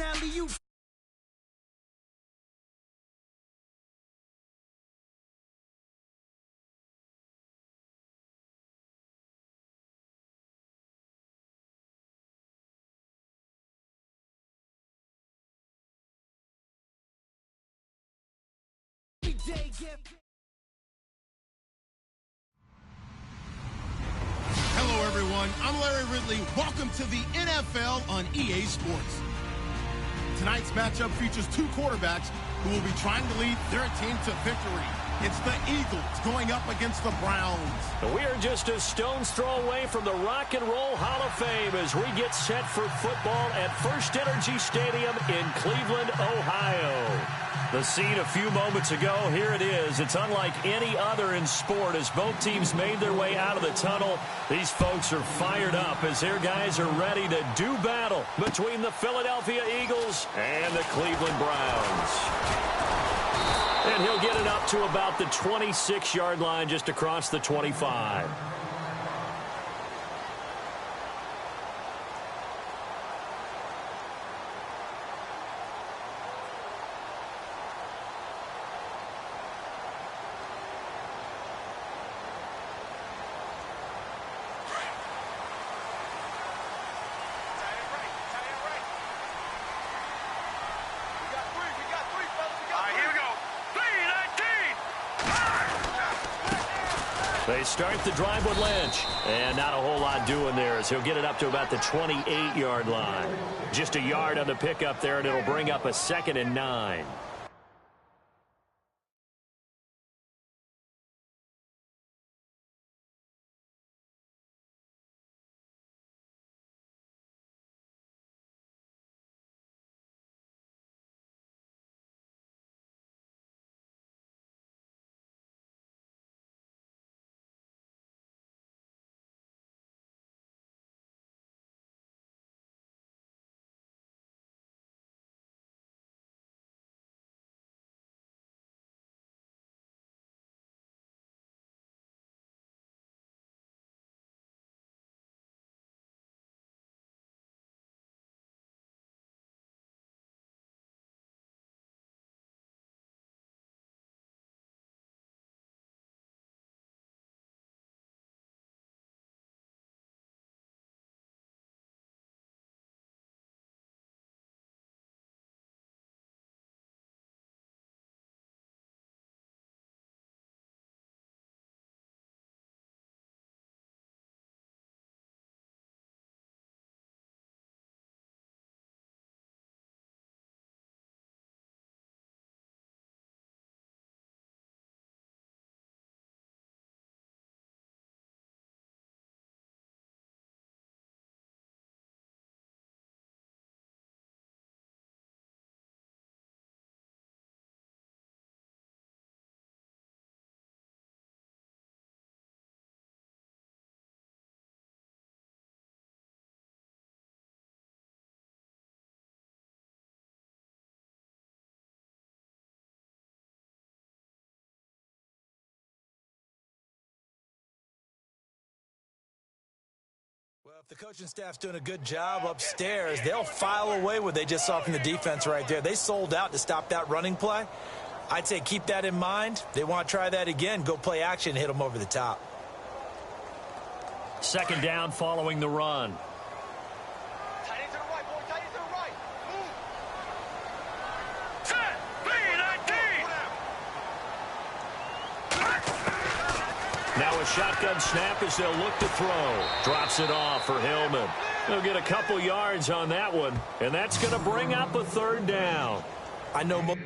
an alley-oop. Hello, everyone. I'm Larry Ridley. Welcome to the NFL on EA Sports. Tonight's matchup features two quarterbacks who will be trying to lead their team to victory. It's the Eagles going up against the Browns. We are just a stone's throw away from the Rock and Roll Hall of Fame as we get set for football at First Energy Stadium in Cleveland, Ohio. The scene a few moments ago, here it is. It's unlike any other in sport as both teams made their way out of the tunnel. These folks are fired up as their guys are ready to do battle between the Philadelphia Eagles and the Cleveland Browns. And he'll get it up to about the 26-yard line just across the 25. They start the drive with Lynch. And not a whole lot doing there as he'll get it up to about the 28-yard line. Just a yard on the pickup there, and it'll bring up a 2nd and 9. Well, if the coaching staff's doing a good job upstairs, they'll file away what they just saw from the defense right there. They sold out to stop that running play. I'd say keep that in mind. They want to try that again, go play action, hit them over the top. 2nd down following the run. Tight end to the right, boy. Tight end to the right. Move. Set. Now a shotgun snap as they'll look to throw. Drops it off for Hillman. They'll get a couple yards on that one, and that's going to bring up a 3rd down. I know most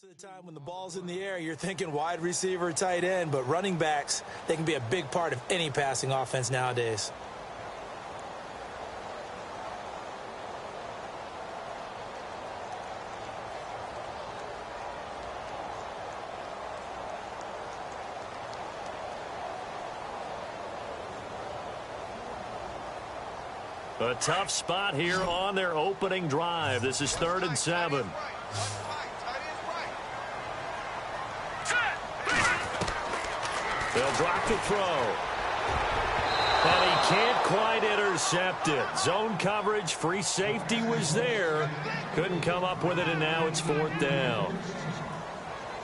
of the time when the ball's in the air, you're thinking wide receiver, tight end, but running backs, they can be a big part of any passing offense nowadays. A tough spot here on their opening drive. This is 3rd and 7. They'll drop the throw. And he can't quite intercept it. Zone coverage, free safety was there. Couldn't come up with it, and now it's 4th down.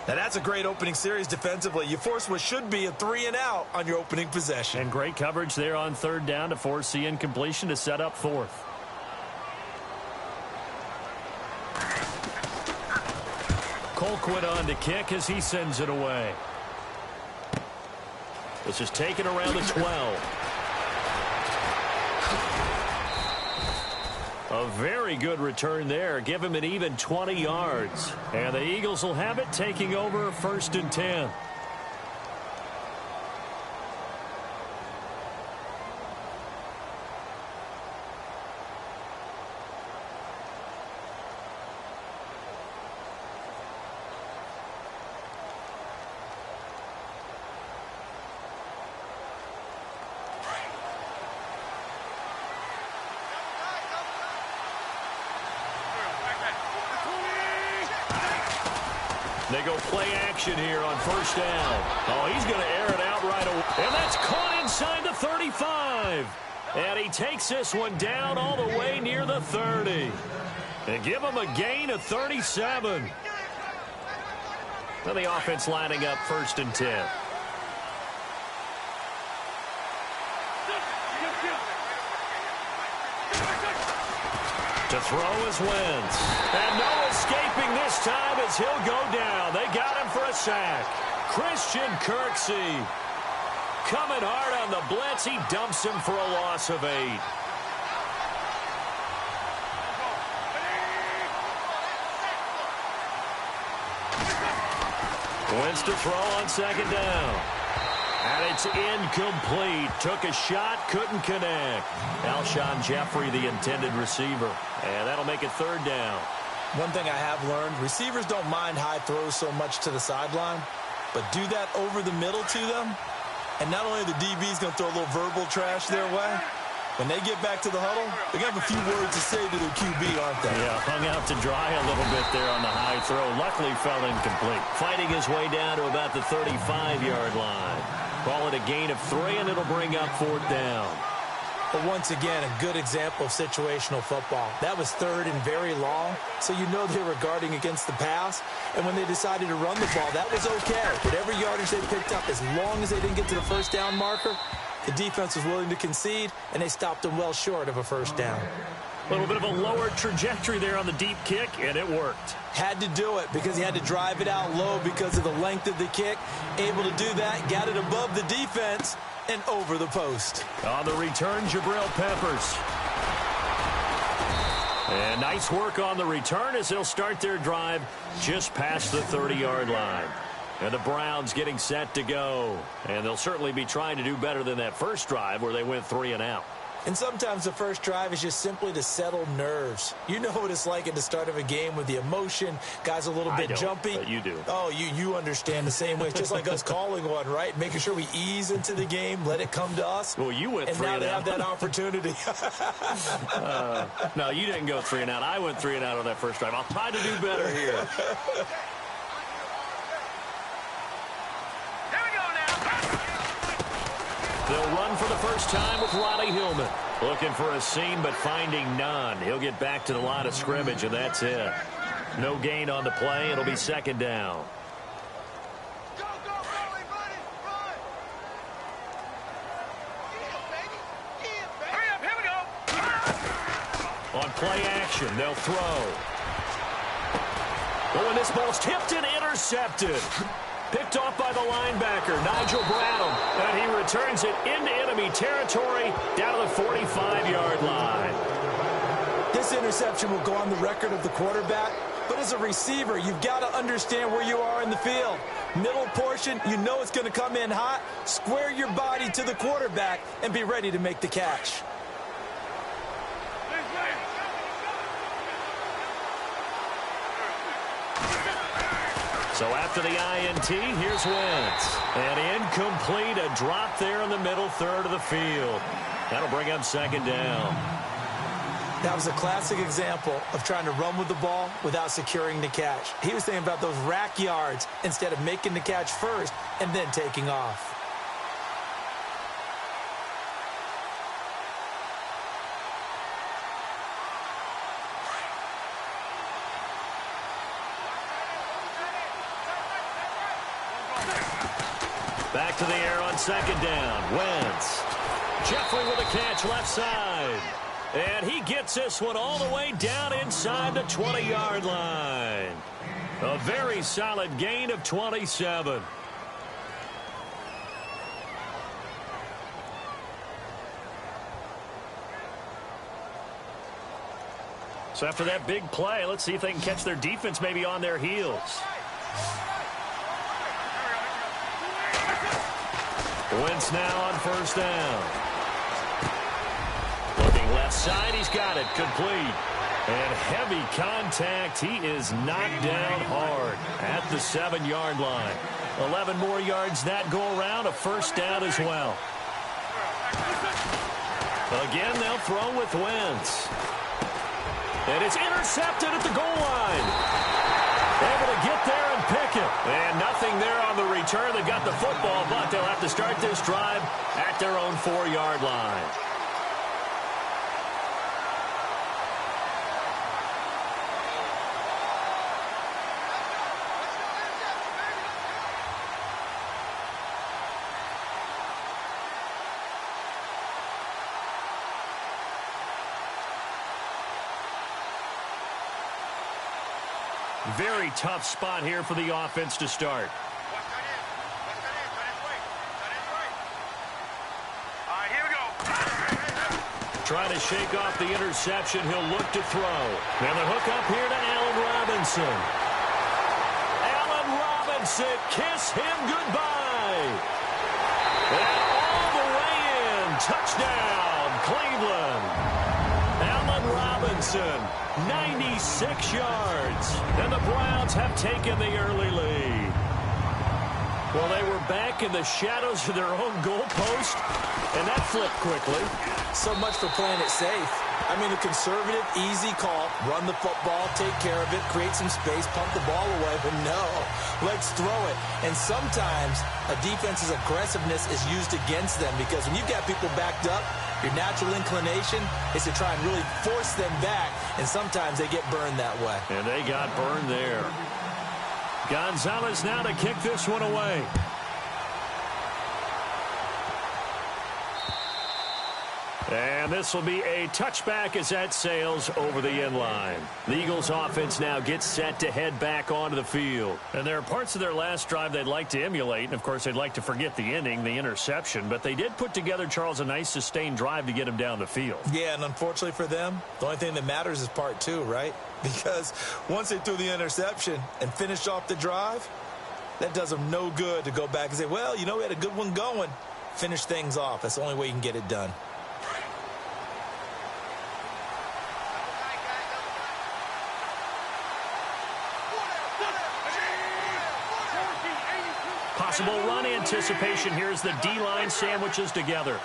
Now that's a great opening series defensively. You force what should be a 3-and-out on your opening possession. And great coverage there on 3rd down to force the incompletion to set up 4th. Colquitt on to kick as he sends it away. This is taken around the 12. A very good return there. Give him an even 20 yards. And the Eagles will have it, taking over 1st and 10. They go play action here on 1st down. Oh, he's going to air it out right away. And that's caught inside the 35. And he takes this one down all the way near the 30. And give him a gain of 37. Well, the offense lining up 1st and 10. To throw is Wentz. And no escaping this time as he'll go down. They got him for a sack. Christian Kirksey coming hard on the blitz. He dumps him for a loss of 8. Wentz to throw on 2nd down. And it's incomplete. Took a shot, couldn't connect. Alshon Jeffrey, the intended receiver. And that'll make it 3rd down. One thing I have learned, receivers don't mind high throws so much to the sideline, but do that over the middle to them, and not only the DB's going to throw a little verbal trash their way, when they get back to the huddle, they're going to have a few words to say to their QB, aren't they? Yeah, hung out to dry a little bit there on the high throw. Luckily fell incomplete. Fighting his way down to about the 35-yard line. Call it a gain of 3, and it'll bring up 4th down. But once again, a good example of situational football. That was 3rd and very long, so you know they were guarding against the pass. And when they decided to run the ball, that was okay. Whatever yardage they picked up, as long as they didn't get to the 1st down marker, the defense was willing to concede, and they stopped them well short of a 1st down. A little bit of a lower trajectory there on the deep kick, and it worked. Had to do it because he had to drive it out low because of the length of the kick. Able to do that, got it above the defense and over the post. On the return, Jabril Peppers. And nice work on the return as they'll start their drive just past the 30-yard line. And the Browns getting set to go. And they'll certainly be trying to do better than that first drive where they went 3 and out. And sometimes the first drive is just simply to settle nerves. You know what it's like at the start of a game with the emotion. Guys a little bit jumpy. But you do. Oh, you understand the same way. It's just like us calling one, right? Making sure we ease into the game, let it come to us. Well, you went 3 and out. And now they have that opportunity. No, you didn't go 3 and out. I went 3 and out on that first drive. I'll try to do better here. They'll run for the first time with Ronnie Hillman. Looking for a seam, but finding none. He'll get back to the line of scrimmage, and that's it. No gain on the play. It'll be 2nd down. Go, everybody, run! Hurry up, here we go! On play action, they'll throw. Oh, and this ball's tipped and intercepted. Picked off by the linebacker, Nigel Bradham. And he returns it into enemy territory down to the 45-yard line. This interception will go on the record of the quarterback. But as a receiver, you've got to understand where you are in the field. Middle portion, you know it's going to come in hot. Square your body to the quarterback and be ready to make the catch. So after the INT, here's Wentz. And incomplete, a drop there in the middle third of the field. That'll bring up 2nd down. That was a classic example of trying to run with the ball without securing the catch. He was thinking about those rack yards instead of making the catch first and then taking off. Back to the air on second down. Wentz. Jeffrey with a catch left side. And he gets this one all the way down inside the 20-yard line. A very solid gain of 27. So after that big play, let's see if they can catch their defense maybe on their heels. Wentz now on first down. Looking left side, he's got it. Complete. And heavy contact. He is knocked down hard at the 7-yard line. 11 more yards that go around. A first down as well. Again, they'll throw with Wentz. And it's intercepted at the goal line. Able to get there and pick it. And nothing there on the return. They got the football, but they'll have to start this drive at their own 4-yard line. Very tough spot here for the offense to start. Trying to shake off the interception. He'll look to throw. And the hook up here to Allen Robinson. Allen Robinson, kiss him goodbye. And all the way in. Touchdown, Cleveland. Allen Robinson, 96 yards. And the Browns have taken the early lead. Well, they were back in the shadows of their own goalpost, and that flipped quickly. So much for playing it safe. I mean, a conservative, easy call. Run the football, take care of it, create some space, pump the ball away. But no, let's throw it. And sometimes a defense's aggressiveness is used against them because when you've got people backed up, your natural inclination is to try and really force them back, and sometimes they get burned that way. And they got burned there. Gonzalez now to kick this one away. And this will be a touchback as that sails over the end line. The Eagles offense now gets set to head back onto the field. And there are parts of their last drive they'd like to emulate. And, of course, they'd like to forget the ending, the interception. But they did put together, Charles, a nice sustained drive to get him down the field. Yeah, and unfortunately for them, the only thing that matters is part two, right? Because once they threw the interception and finished off the drive, that does them no good to go back and say, well, you know, we had a good one going. Finish things off. That's the only way you can get it done. Possible run anticipation. Here's the D-line sandwiches together.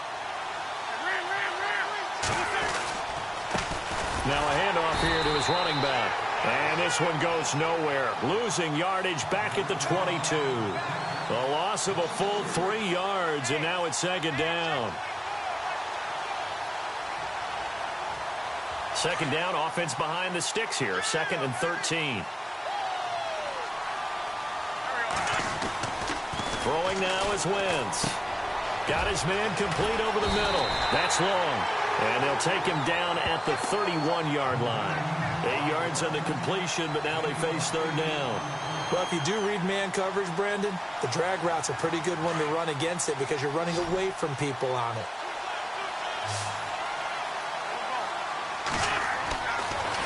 Now a handoff here to his running back. And this one goes nowhere. Losing yardage back at the 22. A loss of a full 3 yards, and now it's second down. Second down, offense behind the sticks here. 2nd and 13. Throwing now is Wentz. Got his man complete over the middle. That's long. And they'll take him down at the 31-yard line. 8 yards on the completion, but now they face third down. Well, if you do read man coverage, Brendan, the drag route's a pretty good one to run against it because you're running away from people on it.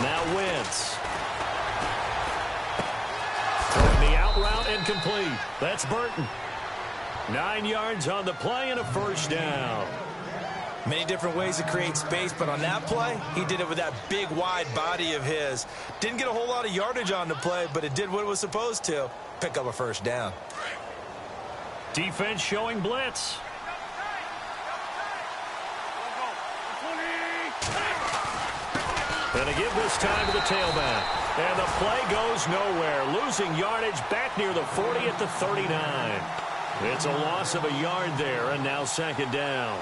Now Wentz. Throwing the out route and complete. That's Burton. 9 yards on the play and a first down. Many different ways to create space, but on that play, he did it with that big, wide body of his. Didn't get a whole lot of yardage on the play, but it did what it was supposed to. Pick up a first down. Defense showing blitz. And they give this time to the tailback. And the play goes nowhere. Losing yardage back near the 40 at the 39. It's a loss of a yard there, and now second down.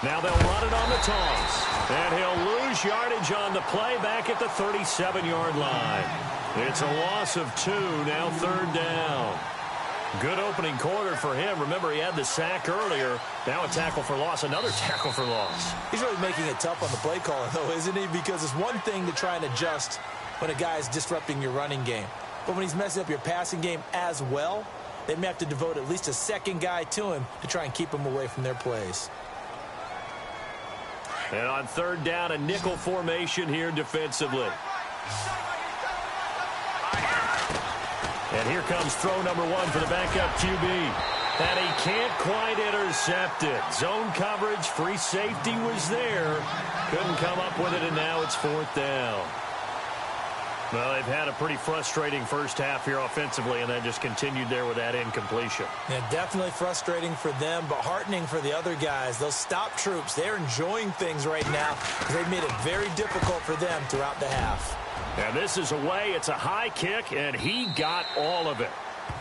Now they'll run it on the toss. And he'll lose yardage on the play back at the 37-yard line. It's a loss of 2, now third down. Good opening quarter for him. Remember, he had the sack earlier. Now a tackle for loss, another tackle for loss. He's really making it tough on the play caller, though, isn't he? Because it's one thing to try and adjust when a guy is disrupting your running game. But when he's messing up your passing game as well, they may have to devote at least a second guy to him to try and keep him away from their plays. And on third down, a nickel formation here defensively. And here comes throw number 1 for the backup QB. And he can't quite intercept it. Zone coverage, free safety was there. Couldn't come up with it, and now it's fourth down. Well, they've had a pretty frustrating first half here offensively, and then just continued there with that incompletion. Yeah, definitely frustrating for them, but heartening for the other guys. Those stop troops, they're enjoying things right now because they've made it very difficult for them throughout the half. And this is away. It's a high kick, and he got all of it.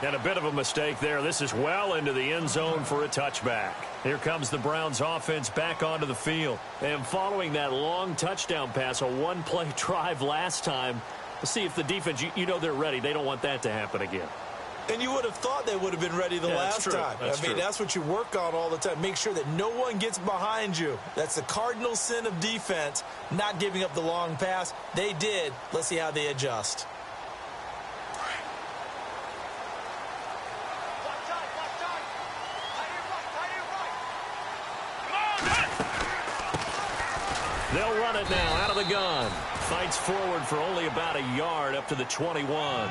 And a bit of a mistake there. This is well into the end zone for a touchback. Here comes the Browns offense back onto the field. And following that long touchdown pass, a one-play drive last time, let's see if the defense, you know they're ready. They don't want that to happen again. And you would have thought they would have been ready the last time. That's what you work on all the time. Make sure that no one gets behind you. That's the cardinal sin of defense, not giving up the long pass. They did. Let's see how they adjust. They'll run it now out of the gun. Fights forward for only about a yard up to the 21.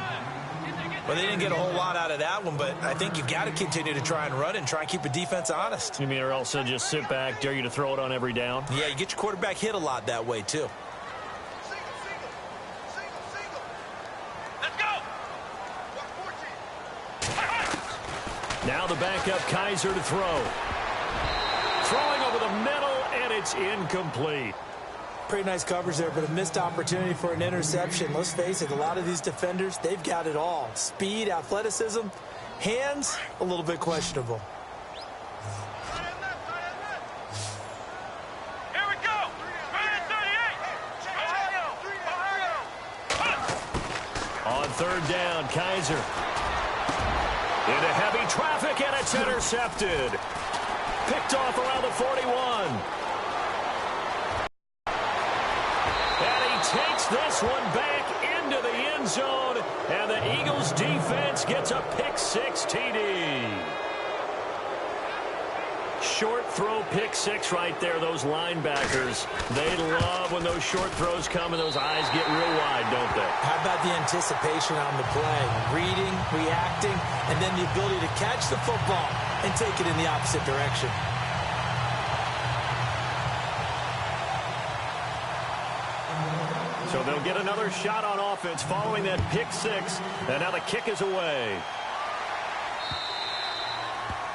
Well, they didn't get a whole lot out of that one, but I think you've got to continue to try and run it and try and keep the defense honest. You mean, or else they'll just sit back, dare you to throw it on every down? Yeah, you get your quarterback hit a lot that way, too. Let's go. Now the backup Kaiser to throw. Throwing over the middle, and it's incomplete. Pretty nice coverage there, but a missed opportunity for an interception. Let's face it, a lot of these defenders, they've got it all. Speed, athleticism, hands, a little bit questionable. Here we go. 38. On third down, Kaiser. Into heavy traffic, and it's intercepted. Picked off around the 41. Takes this one back into the end zone, and the Eagles defense gets a pick-6 TD. Short throw pick-6 right there. Those linebackers, they love when those short throws come and those eyes get real wide, don't they? How about the anticipation on the play? Reading, reacting, and then the ability to catch the football and take it in the opposite direction. So they'll get another shot on offense following that pick-6, and now the kick is away.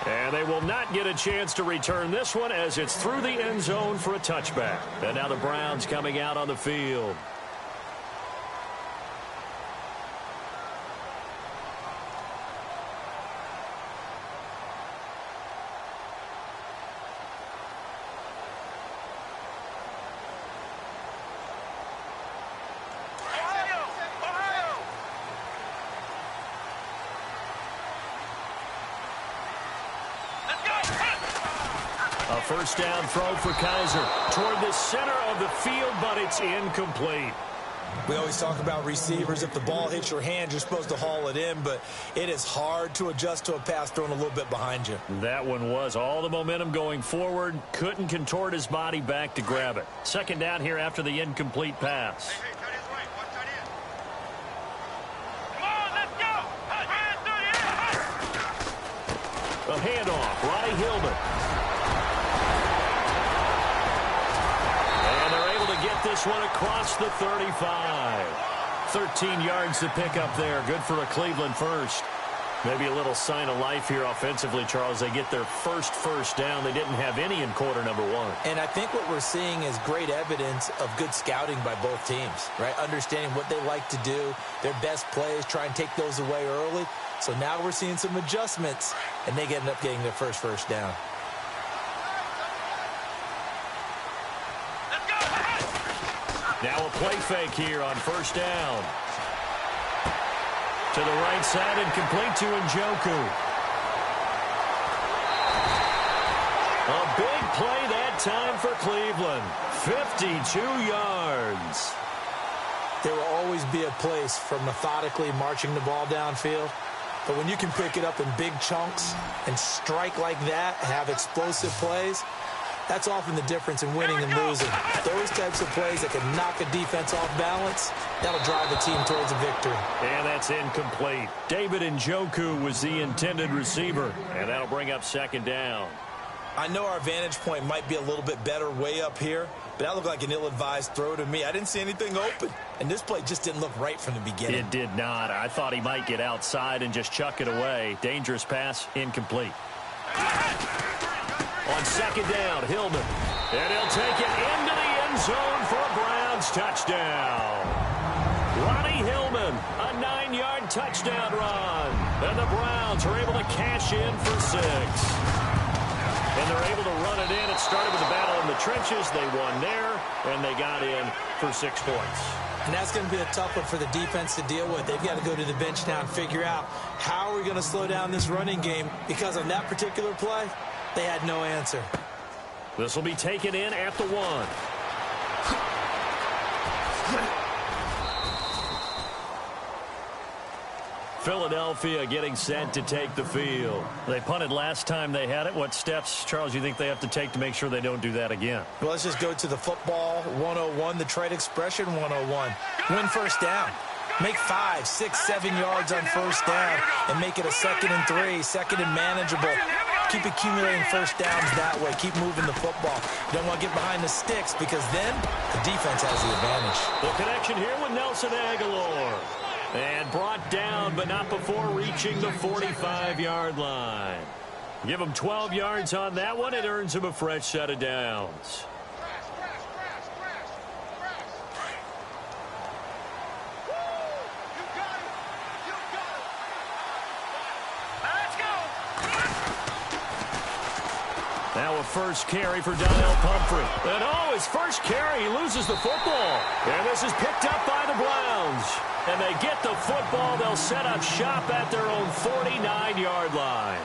And they will not get a chance to return this one as it's through the end zone for a touchback. And now the Browns coming out on the field. A first down throw for Kaiser toward the center of the field, but it's incomplete. We always talk about receivers. If the ball hits your hand, you're supposed to haul it in, but it is hard to adjust to a pass thrown a little bit behind you. That one was all the momentum going forward. Couldn't contort his body back to grab it. Second down here after the incomplete pass. A handoff, Ronnie Hillman. And they're able to get this one across the 35. 13 yards to pick up there. Good for a Cleveland first. Maybe a little sign of life here offensively, Charles. They get their first down. They didn't have any in quarter number one. And I think what we're seeing is great evidence of good scouting by both teams, right? Understanding what they like to do, their best plays, try and take those away early. So now we're seeing some adjustments, and they end up getting their first down. Now a play fake here on first down. To the right side and complete to Njoku. A big play that time for Cleveland. 52 yards. There will always be a place for methodically marching the ball downfield. But when you can pick it up in big chunks and strike like that, have explosive plays, that's often the difference in winning and losing. Those types of plays that can knock a defense off balance, that'll drive the team towards a victory. And that's incomplete. David Njoku was the intended receiver, and that'll bring up second down. I know our vantage point might be a little bit better way up here, but that looked like an ill-advised throw to me. I didn't see anything open, and this play just didn't look right from the beginning. It did not. I thought he might get outside and just chuck it away. Dangerous pass, incomplete. On second down, Hillman. And he'll take it into the end zone for a Browns touchdown. Ronnie Hillman, a 9-yard touchdown run. And the Browns are able to cash in for 6. And they're able to run it in. It started with a battle in the trenches. They won there, and they got in for 6 points. And that's going to be a tough one for the defense to deal with. They've got to go to the bench now and figure out how are we going to slow down this running game, because on that particular play, they had no answer. This will be taken in at the 1. Philadelphia getting set to take the field. They punted last time they had it. What steps, Charles, you think they have to take to make sure they don't do that again? Well, let's just go to the football 101, the trade expression 101. Win first down. Make 5, 6, 7 yards on first down and make it a 2nd and 3, second and manageable. Keep accumulating first downs that way. Keep moving the football. You don't want to get behind the sticks, because then the defense has the advantage. The connection here with Nelson Aguilar. And brought down, but not before reaching the 45-yard line. Give him 12 yards on that one. It earns him a fresh set of downs. Now a first carry for Donnell Pumphrey. And his first carry, he loses the football. And this is picked up by the Browns. And they get the football. They'll set up shop at their own 49-yard line.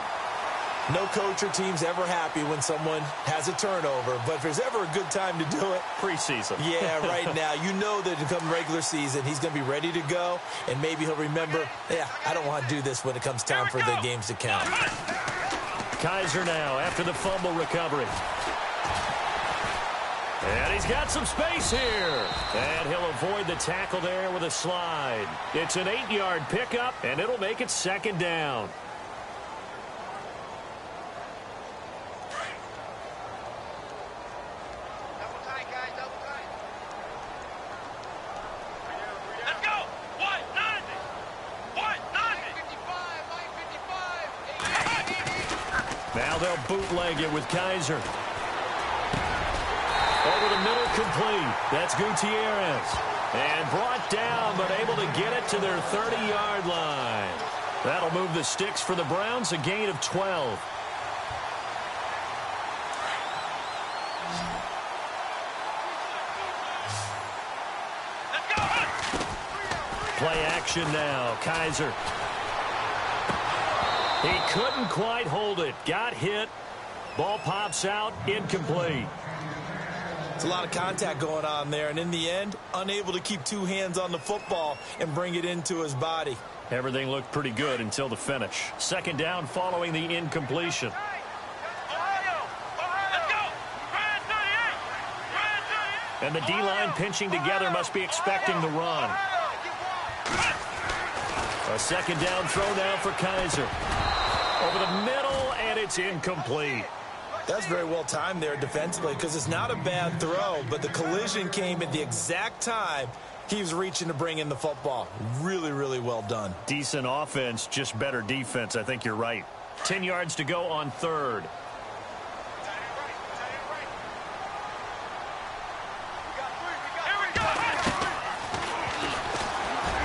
No coach or team's ever happy when someone has a turnover, but if there's ever a good time to do it, preseason. Yeah, right now. You know that come regular season, he's going to be ready to go, and maybe he'll remember, I don't want to do this when it comes time for the games to count. Kaiser now after the fumble recovery. And he's got some space here. And he'll avoid the tackle there with a slide. It's an 8-yard pickup, and it'll make it second down. Double tight, guys, double tight. Let's go. What? 90. What? 90. 55. Now they'll bootleg it with Kaiser. Over the middle, complete. That's Gutierrez. And brought down, but able to get it to their 30-yard line. That'll move the sticks for the Browns, a gain of 12. Play action now. Kaiser. He couldn't quite hold it. Got hit. Ball pops out. Incomplete. It's a lot of contact going on there, and in the end, unable to keep 2 hands on the football and bring it into his body. Everything looked pretty good until the finish. Second down following the incompletion. And the D-line pinching together must be expecting the run. A second down throw now for Kaiser. Over the middle, and it's incomplete. That's very well timed there defensively because it's not a bad throw, but the collision came at the exact time he was reaching to bring in the football. Really, really well done. Decent offense, just better defense. I think you're right. 10 yards to go on third.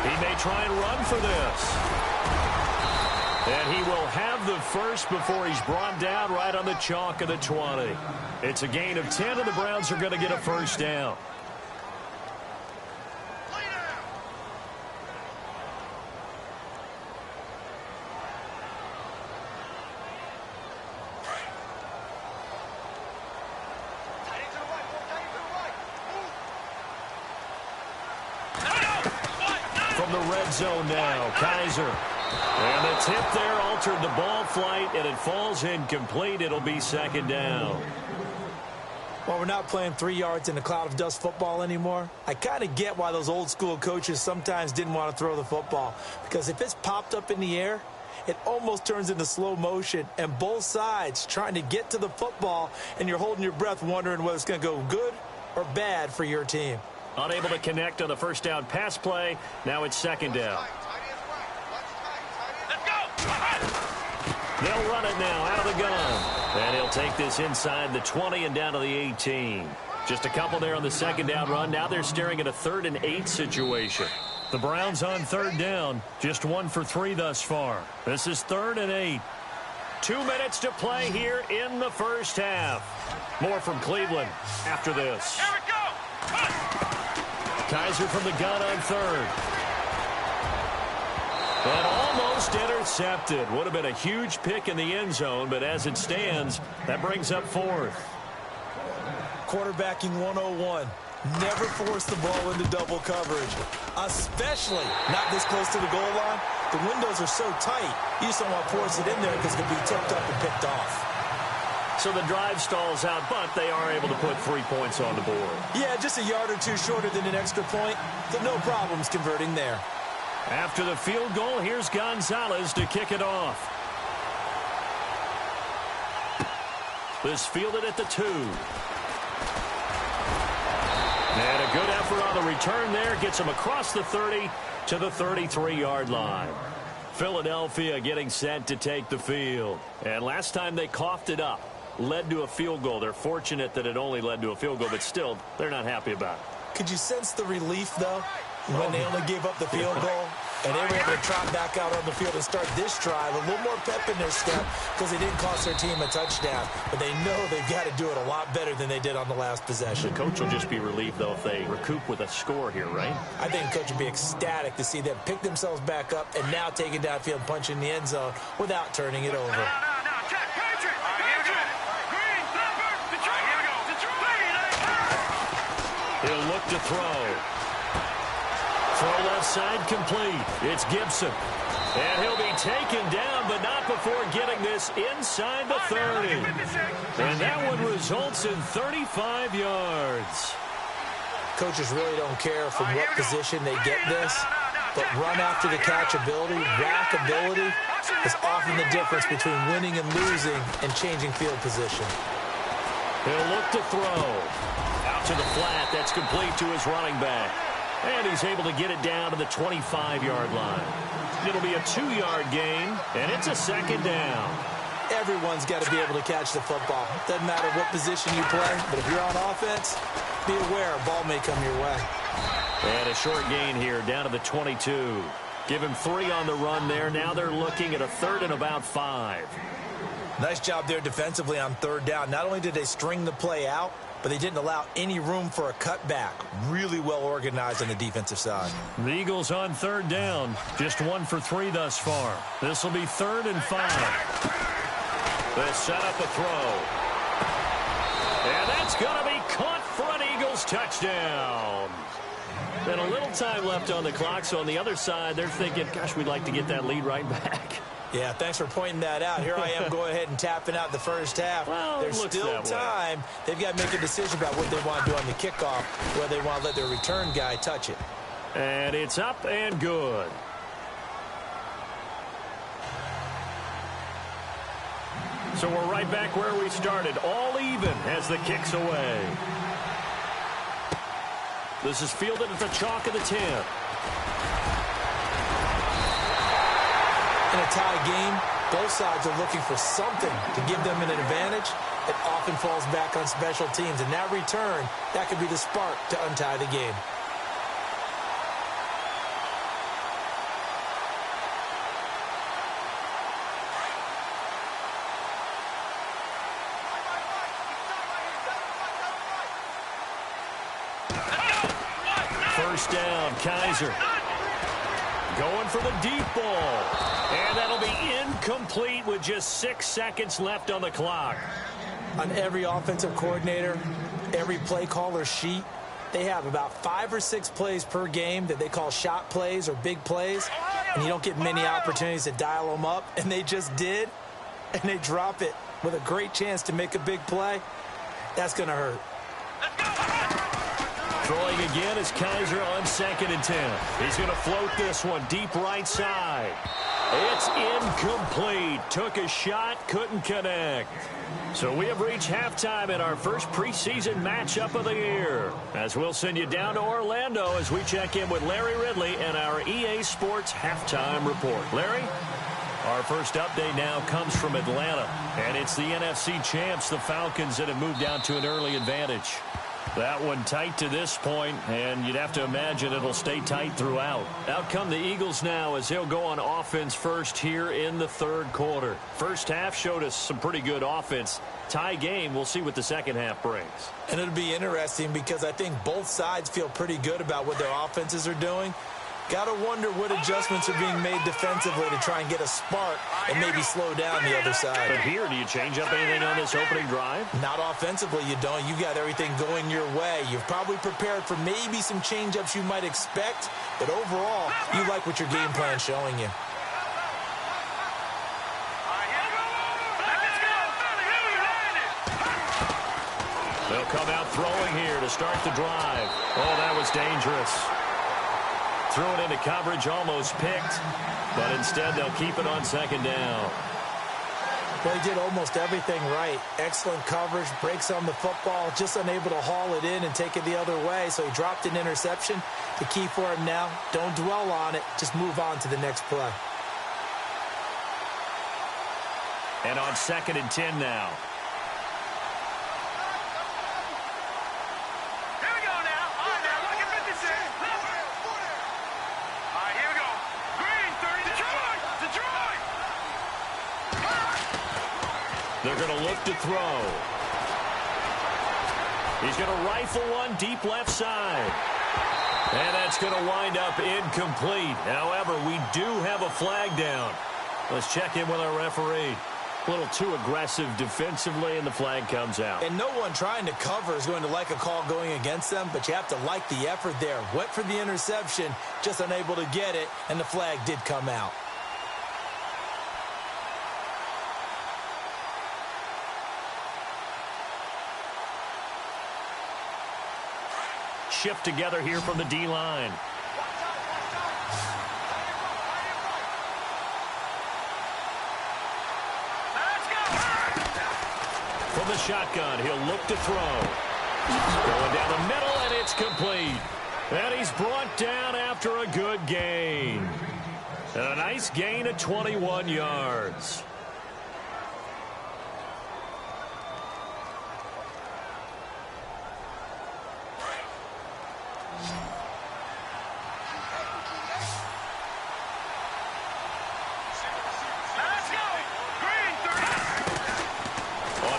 He may try and run for this. And he will have the first before he's brought down right on the chalk of the 20. It's a gain of 10, and the Browns are going to get a first down. From the red zone now, Kaiser. And the tip there altered the ball flight, and it falls incomplete. It'll be second down. Well, we're not playing 3 yards in a cloud of dust football anymore. I kind of get why those old school coaches sometimes didn't want to throw the football. Because if it's popped up in the air, it almost turns into slow motion. And both sides trying to get to the football, and you're holding your breath wondering whether it's going to go good or bad for your team. Unable to connect on the first down pass play. Now it's second down. They'll run it now out of the gun. And he'll take this inside the 20 and down to the 18. Just a couple there on the second down run. Now they're staring at a 3rd and 8 situation. The Browns on third down. Just 1 for 3 thus far. This is 3rd and 8. 2 minutes to play here in the first half. More from Cleveland after this. Here we go. Kaiser from the gun on third. And almost intercepted. Would have been a huge pick in the end zone, but as it stands, that brings up 4th. Quarterbacking 101. Never force the ball into double coverage, especially not this close to the goal line. The windows are so tight, you just don't want to force it in there because it can be tipped up and picked off. So the drive stalls out, but they are able to put 3 points on the board. Yeah, just a yard or two shorter than an extra point, so no problems converting there. After the field goal, here's Gonzalez to kick it off. This fielded at the 2. And a good effort on the return there. Gets him across the 30 to the 33-yard line. Philadelphia getting set to take the field. And last time they coughed it up, led to a field goal. They're fortunate that it only led to a field goal, but still, they're not happy about it. Could you sense the relief, though, when they only gave up the field goal? And they were able to trot back out on the field and start this drive. A little more pep in their step because they didn't cost their team a touchdown. But they know they've got to do it a lot better than they did on the last possession. The coach will just be relieved, though, if they recoup with a score here, right? I think the coach will be ecstatic to see them pick themselves back up and now take it downfield and punch in the end zone without turning it over. He'll look to throw. Throw left side complete. It's Gibson. And he'll be taken down, but not before getting this inside the 30. And that one results in 35 yards. Coaches really don't care from what position they get this, but run after the catch ability, rack ability, is often the difference between winning and losing and changing field position. He'll look to throw. Out to the flat. That's complete to his running back. And he's able to get it down to the 25-yard line. It'll be a 2-yard gain, and it's a second down. Everyone's got to be able to catch the football. Doesn't matter what position you play, but if you're on offense, be aware a ball may come your way. And a short gain here down to the 22. Give him 3 on the run there. Now they're looking at a 3rd and about 5. Nice job there defensively on 3rd down. Not only did they string the play out, but they didn't allow any room for a cutback. Really well organized on the defensive side. The Eagles on 3rd down. Just 1 for 3 thus far. This will be 3rd and 5. They set up a throw. And that's going to be caught for an Eagles touchdown. And a little time left on the clock, so on the other side, they're thinking, gosh, we'd like to get that lead right back. Yeah, thanks for pointing that out. Here I am going ahead and tapping out the first half. Well, there's still time. They've got to make a decision about what they want to do on the kickoff, whether they want to let their return guy touch it. And it's up and good. So we're right back where we started, all even as the kick's away. This is fielded at the chalk of the 10. In a tie game, both sides are looking for something to give them an advantage. It often falls back on special teams, and that return, that could be the spark to untie the game. First down, Kaiser. Going for the deep ball. And that'll be incomplete with just 6 seconds left on the clock. On every offensive coordinator, every play caller sheet, they have about 5 or 6 plays per game that they call shot plays or big plays. And you don't get many opportunities to dial them up. And they just did. And they drop it with a great chance to make a big play. That's going to hurt. Throwing again is Kaiser on 2nd and 10. He's going to float this one deep right side. It's incomplete. Took a shot, couldn't connect. So we have reached halftime in our first preseason matchup of the year. As we'll send you down to Orlando as we check in with Larry Ridley and our EA Sports halftime report. Larry? Our first update now comes from Atlanta, and it's the NFC champs, the Falcons, that have moved down to an early advantage. That one tight to this point, and you'd have to imagine it'll stay tight throughout. Out come the Eagles now as they'll go on offense first here in the third quarter. First half showed us some pretty good offense. Tie game, we'll see what the second half brings. And it'll be interesting because I think both sides feel pretty good about what their offenses are doing. Got to wonder what adjustments are being made defensively to try and get a spark and maybe slow down the other side. But here, do you change up anything on this opening drive? Not offensively, you don't. You got everything going your way. You've probably prepared for maybe some change-ups you might expect, but overall, you like what your game plan's showing you. They'll come out throwing here to start the drive. Oh, that was dangerous. Threw it into coverage, almost picked, but instead they'll keep it on 2nd down. Well, he did almost everything right. Excellent coverage, breaks on the football, just unable to haul it in and take it the other way, so he dropped an interception. The key for him now, don't dwell on it, just move on to the next play. And on 2nd and 10 now. They're going to look to throw. He's going to rifle one deep left side. And that's going to wind up incomplete. However, we do have a flag down. Let's check in with our referee. A little too aggressive defensively, and the flag comes out. And no one trying to cover is going to like a call going against them, but you have to like the effort there. Went for the interception, just unable to get it, and the flag did come out. Shift together here from the D-line. From the shotgun, he'll look to throw. Going down the middle, and it's complete. And he's brought down after a good gain. And a nice gain of 21 yards.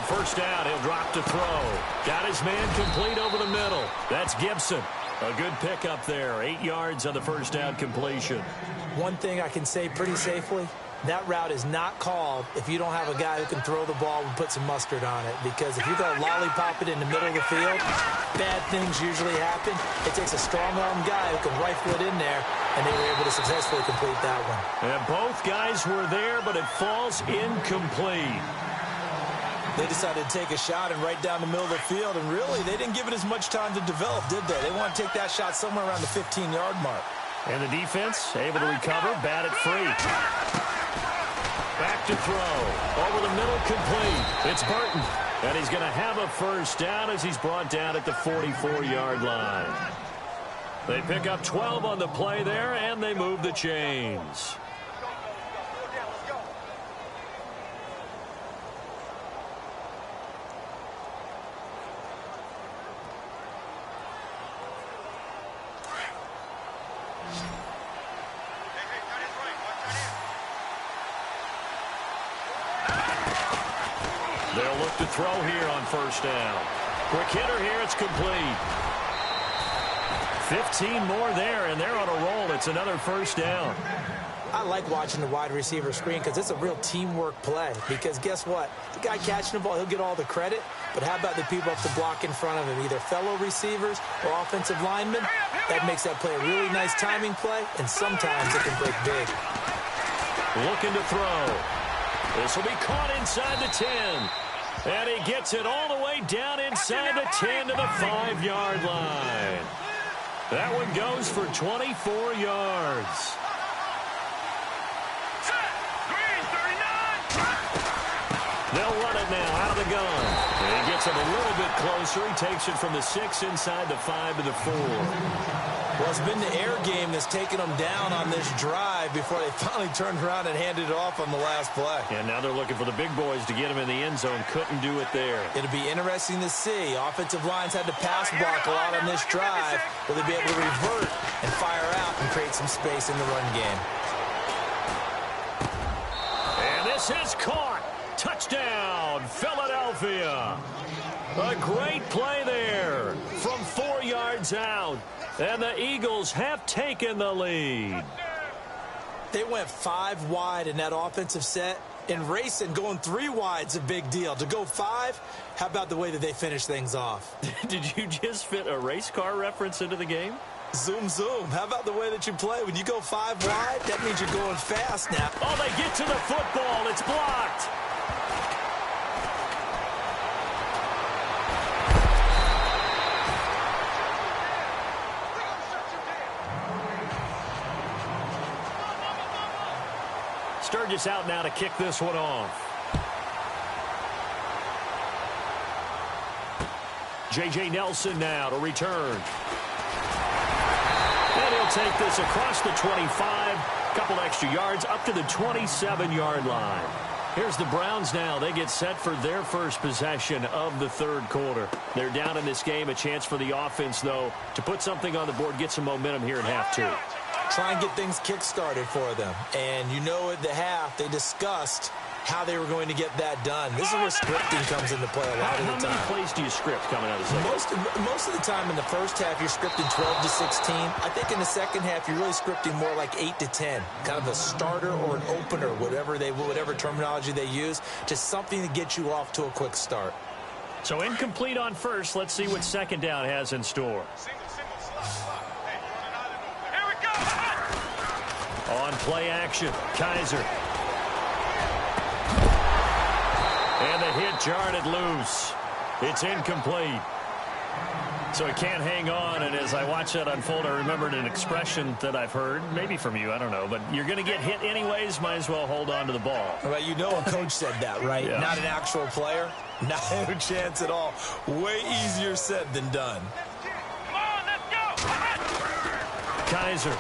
First down, he'll drop to throw. Got his man complete over the middle. That's Gibson. A good pickup there. 8 yards on the first down completion. One thing I can say pretty safely, that route is not called if you don't have a guy who can throw the ball and put some mustard on it. Because if you're going to lollipop it in the middle of the field, bad things usually happen. It takes a strong-arm guy who can rifle it in there, and they were able to successfully complete that one. And both guys were there, but it falls incomplete. They decided to take a shot and right down the middle of the field, and really, they didn't give it as much time to develop, did they? They want to take that shot somewhere around the 15-yard mark. And the defense able to recover, bat it free. Back back to throw. Over the middle, complete. It's Burton. And he's going to have a first down as he's brought down at the 44-yard line. They pick up 12 on the play there, and they move the chains. They'll look to throw here on first down. Quick hitter here, it's complete. 15 more there, and they're on a roll. It's another first down. I like watching the wide receiver screen because it's a real teamwork play. Because guess what? The guy catching the ball, he'll get all the credit. But how about the people up the block in front of him, either fellow receivers or offensive linemen? That makes that play a really nice timing play, and sometimes it can break big. Looking to throw. This will be caught inside the 10. And he gets it all the way down inside the 10 to the 5-yard line. That one goes for 24 yards. They'll run it now out of the gun. And he gets it a little bit closer. He takes it from the 6 inside the 5 to the 4. Well, it's been the air game that's taken them down on this drive before they finally turned around and handed it off on the last play. And now they're looking for the big boys to get him in the end zone. Couldn't do it there. It'll be interesting to see. Offensive lines had to pass block a lot on this drive. Will they be able to revert and fire out and create some space in the run game? And this is caught. Touchdown, Philadelphia. A great play there from 4 yards out. And the Eagles have taken the lead. They went 5 wide in that offensive set. And racing, going 3 wide's a big deal. To go 5, how about the way that they finish things off? Did you just fit a race car reference into the game? Zoom, zoom. How about the way that you play? When you go 5 wide, that means you're going fast now. Oh, they get to the football. It's blocked. Sturgis out now to kick this one off. J.J. Nelson now to return. And he'll take this across the 25. Couple extra yards up to the 27-yard line. Here's the Browns now. They get set for their first possession of the third quarter. They're down in this game. A chance for the offense, though, to put something on the board, get some momentum here in half 2. Try and get things kick-started for them. And you know at the half, they discussed how they were going to get that done. This is where scripting comes into play a lot of the time. How many plays do you script coming out of the second? Most of the time in the first half, you're scripting 12 to 16. I think in the second half, you're really scripting more like 8 to 10. Kind of a starter or an opener, whatever terminology they use. Just something to get you off to a quick start. So incomplete on first. Let's see what second down has in store. On play action, Kaiser. And the hit jarred it loose. It's incomplete. So he can't hang on, and as I watch that unfold, I remembered an expression that I've heard, maybe from you, I don't know, but you're going to get hit anyways, might as well hold on to the ball. Well, you know a coach said that, right? Yeah. Not an actual player. Not a chance at all. Way easier said than done. Come on, let's go. Kaiser.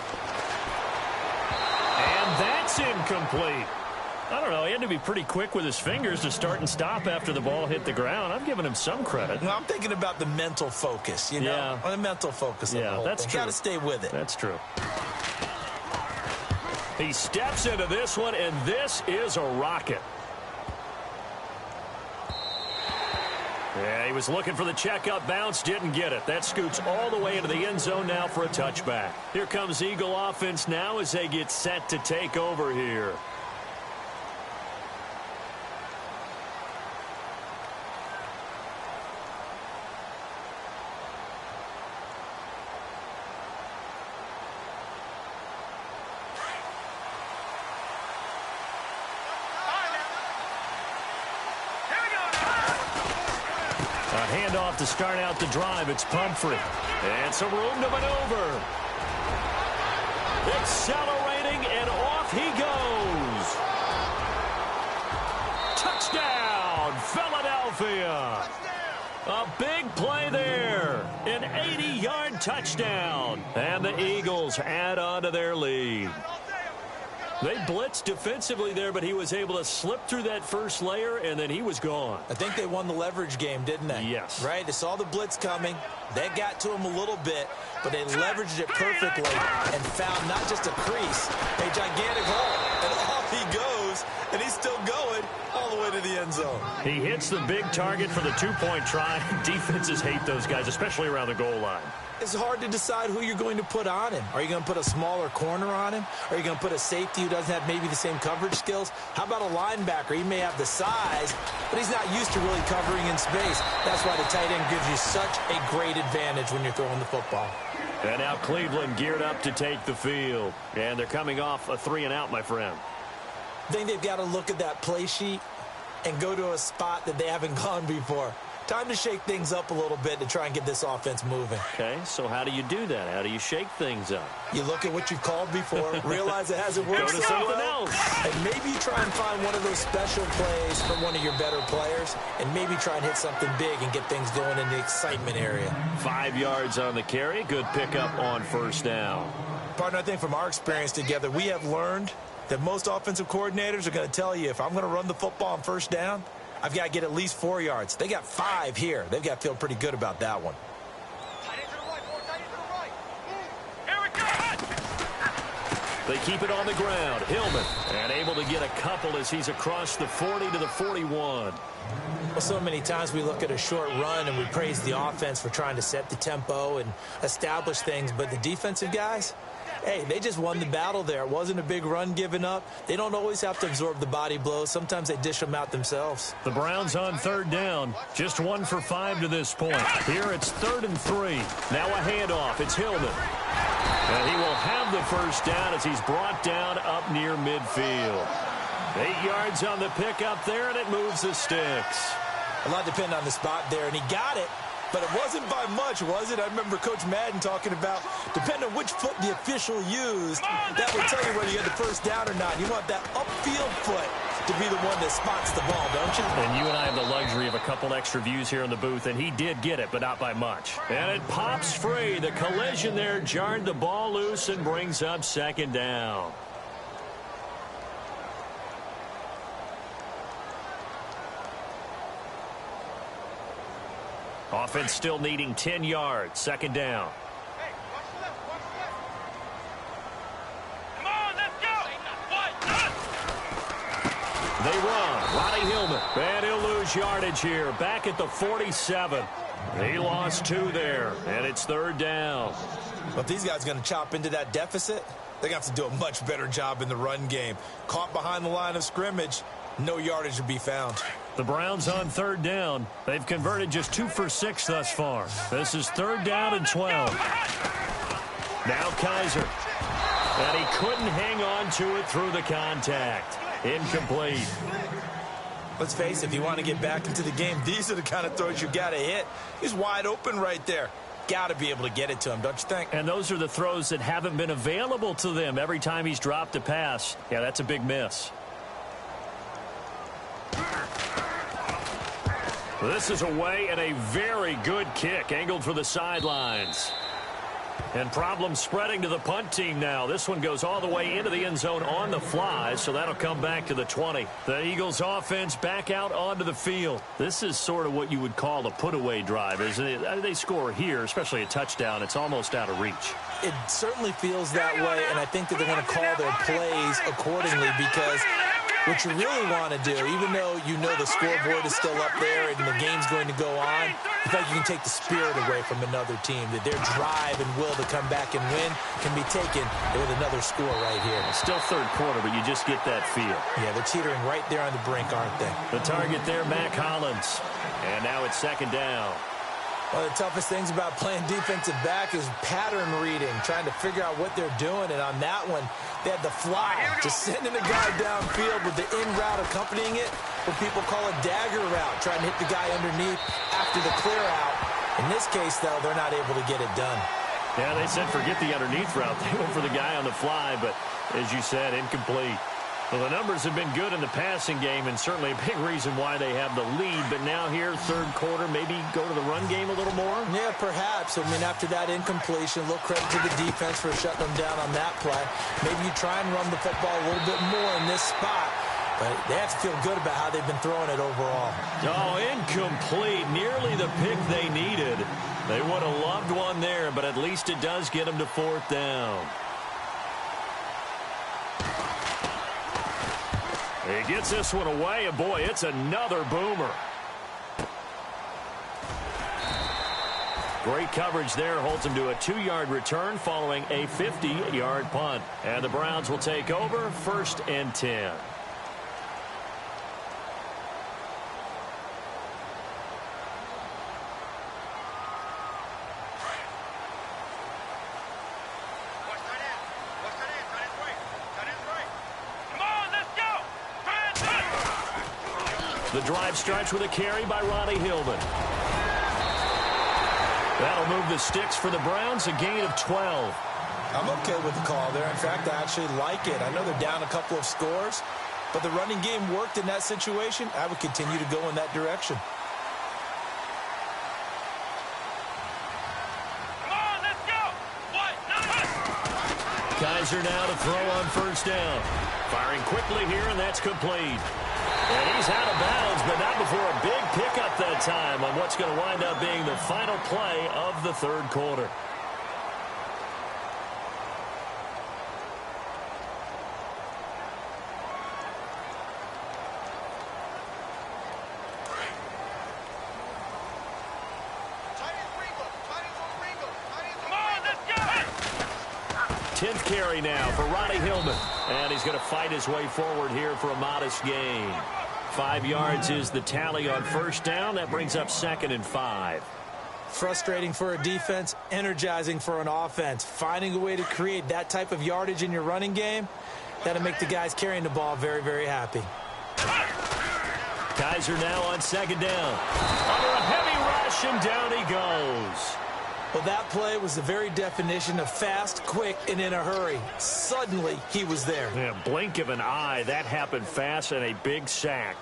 And that's incomplete. I don't know. He had to be pretty quick with his fingers to start and stop after the ball hit the ground. I'm giving him some credit. Well, I'm thinking about the mental focus, you know? Yeah. On the mental focus of the whole that's thing. true. Got to stay with it. That's true. He steps into this one, and this is a rocket. Yeah, he was looking for the checkup bounce, didn't get it. That scoots all the way into the end zone now for a touchback. Here comes Eagle offense now as they get set to take over here. A handoff to start out the drive. It's Pumphrey. And some room to maneuver. Accelerating, and off he goes. Philadelphia. A big play there. An 80-yard touchdown. And the Eagles add on to their lead. They blitzed defensively there, but he was able to slip through that first layer, and then he was gone. I think they won the leverage game, didn't they? Yes. Right? They saw the blitz coming. They got to him a little bit, but they leveraged it perfectly and found not just a crease, a gigantic hole. And off he goes, and he's still going all the way to the end zone. He hits the big target for the two-point try. Defenses hate those guys, especially around the goal line. It's hard to decide who you're going to put on him. Are you going to put a smaller corner on him? Are you going to put a safety who doesn't have maybe the same coverage skills? How about a linebacker? He may have the size, but he's not used to really covering in space. That's why the tight end gives you such a great advantage when you're throwing the football. And now Cleveland geared up to take the field. And they're coming off a 3-and-out, my friend. I think they've got to look at that play sheet and go to a spot that they haven't gone before. Time to shake things up a little bit to try and get this offense moving. Okay, so how do you do that? How do you shake things up? You look at what you've called before, realize it hasn't worked Go to so something well, else. and maybe you try and find one of those special plays from one of your better players, and maybe try and hit something big and get things going in the excitement area. 5 yards on the carry. Good pickup on first down. Partner, I think from our experience together, we have learned that most offensive coordinators are going to tell you, if I'm going to run the football on first down, I've got to get at least 4 yards. They got 5 here. They've got to feel pretty good about that one. Tight end to the right, boy. Tight end to the right. Here we go. They keep it on the ground. Hillman, and able to get a couple as he's across the 40 to the 41. Well, so many times we look at a short run and we praise the offense for trying to set the tempo and establish things, but the defensive guys, hey, they just won the battle there. It wasn't a big run given up. They don't always have to absorb the body blows. Sometimes they dish them out themselves. The Browns on third down. Just 1 for 5 to this point. Here it's 3rd and 3. Now a handoff. It's Hillman. And he will have the first down as he's brought down up near midfield. 8 yards on the pickup there, and it moves the sticks. A lot depends on the spot there, and he got it. But it wasn't by much, was it? I remember Coach Madden talking about, depending on which foot the official used, that would tell you whether you had the first down or not. You want that upfield foot to be the one that spots the ball, don't you? And you and I have the luxury of a couple extra views here in the booth, and he did get it, but not by much. And it pops free. The collision there jarred the ball loose and brings up 2nd down. Offense still needing 10 yards. 2nd down. Hey, watch the left. Watch the left. Come on, let's go. What? They run. Ronnie Hillman. And he'll lose yardage here. Back at the 47. He lost 2 there. And it's 3rd down. But if these guys are going to chop into that deficit, they're going to have to do a much better job in the run game. Caught behind the line of scrimmage, no yardage to be found. The Browns on 3rd down. They've converted just 2 for 6 thus far. This is 3rd down and 12. Now Kaiser. And he couldn't hang on to it through the contact. Incomplete. Let's face it, if you want to get back into the game, these are the kind of throws you got to hit. He's wide open right there. Got to be able to get it to him, don't you think? And those are the throws that haven't been available to them every time he's dropped a pass. Yeah, that's a big miss. This is away and a very good kick angled for the sidelines. And problems spreading to the punt team now. This one goes all the way into the end zone on the fly, so that'll come back to the 20. The Eagles offense back out onto the field. This is sort of what you would call a put-away drive, isn't it? They score here, especially a touchdown. It's almost out of reach. It certainly feels that way, and I think that they're going to call their plays accordingly because what you really want to do, even though you know the scoreboard is still up there and the game's going to go on, in fact, you can take the spirit away from another team, that their drive and will to come back and win can be taken with another score right here. Still 3rd quarter, but you just get that feel. Yeah, they're teetering right there on the brink, aren't they? The target there, Mac Hollins. And now it's 2nd down. One of the toughest things about playing defensive back is pattern reading, trying to figure out what they're doing. And on that one, they had the fly, just sending a guy downfield with the in route accompanying it, what people call a dagger route, trying to hit the guy underneath after the clear out. In this case, though, they're not able to get it done. Yeah, they said forget the underneath route. They went for the guy on the fly, but as you said, incomplete. Well, the numbers have been good in the passing game, and certainly a big reason why they have the lead. But now here, third quarter, maybe go to the run game a little more? Yeah, perhaps. I mean, after that incompletion, a little credit to the defense for shutting them down on that play. Maybe you try and run the football a little bit more in this spot. But they have to feel good about how they've been throwing it overall. Oh, incomplete. Nearly the pick they needed. They would have loved one there, but at least it does get them to fourth down. He gets this one away, and boy, it's another boomer. Great coverage there, holds him to a 2-yard return following a 50-yard punt. And the Browns will take over, 1st and 10. The drive starts with a carry by Ronnie Hillman. That'll move the sticks for the Browns, a gain of 12. I'm okay with the call there. In fact, I actually like it. I know they're down a couple of scores, but the running game worked in that situation. I would continue to go in that direction. Come on, let's go. Kaiser now to throw on 1st down. Firing quickly here, and that's complete. And he's out of bounds, but not before a big pickup that time on what's going to wind up being the final play of the third quarter. Come on, let's go. 10th carry now for Ronnie Hillman. And he's going to fight his way forward here for a modest gain. 5 yards is the tally on 1st down. That brings up 2nd and 5. Frustrating for a defense, energizing for an offense. Finding a way to create that type of yardage in your running game, that'll make the guys carrying the ball very, very happy. Kaiser now on 2nd down. Under a heavy rush, and down he goes. Well, that play was the very definition of fast, quick, and in a hurry. Suddenly, he was there. Yeah, blink of an eye. That happened fast, and a big sack.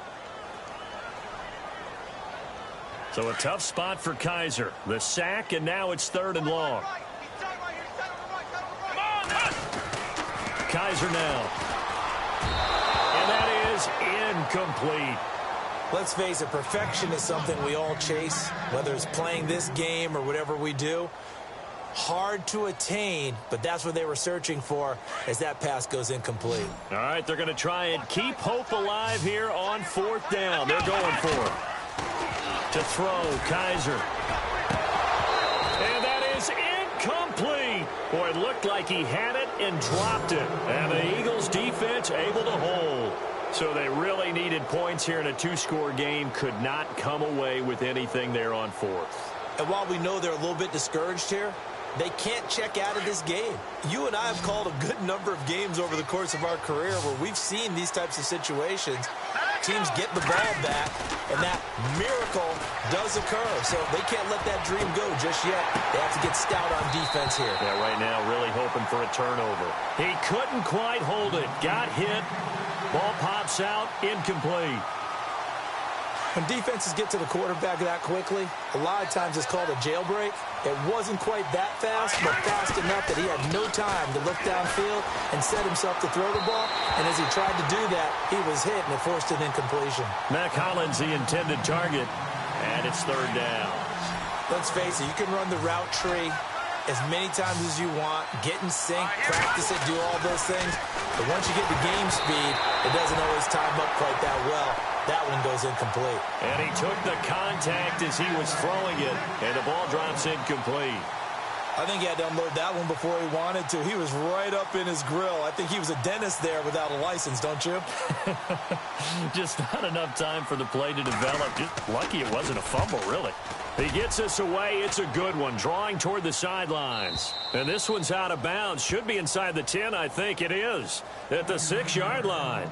So a tough spot for Kaiser. The sack, and now it's 3rd and long. Kaiser now. And that is incomplete. Let's face it, perfection is something we all chase, whether it's playing this game or whatever we do. Hard to attain, but that's what they were searching for as that pass goes incomplete. All right, they're going to try and keep hope alive here on 4th down. They're going for it. To throw, Kaiser. And that is incomplete. Boy, it looked like he had it and dropped it. And the Eagles defense able to hold. So they really needed points here in a 2-score game. Could not come away with anything there on 4th. And while we know they're a little bit discouraged here, they can't check out of this game. You and I have called a good number of games over the course of our career where we've seen these types of situations. Teams get the ball back, and that miracle does occur. So they can't let that dream go just yet. They have to get stout on defense here. Yeah, right now really hoping for a turnover. He couldn't quite hold it. Got hit. Ball pops out, incomplete. When defenses get to the quarterback that quickly, a lot of times it's called a jailbreak. It wasn't quite that fast, but fast enough that he had no time to look downfield and set himself to throw the ball. And as he tried to do that, he was hit, and it forced an incompletion. Mac Hollins, the intended target, and it's 3rd down. Let's face it, you can run the route tree as many times as you want, get in sync, practice it, do all those things. But once you get to game speed, it doesn't always time up quite that well. That one goes incomplete. And he took the contact as he was throwing it, and the ball drops incomplete. I think he had to unload that one before he wanted to. He was right up in his grill. I think he was a dentist there without a license, don't you? Just not enough time for the play to develop. Just lucky it wasn't a fumble, really. He gets this away. It's a good one, drawing toward the sidelines. And this one's out of bounds. Should be inside the 10, I think it is, at the 6-yard line.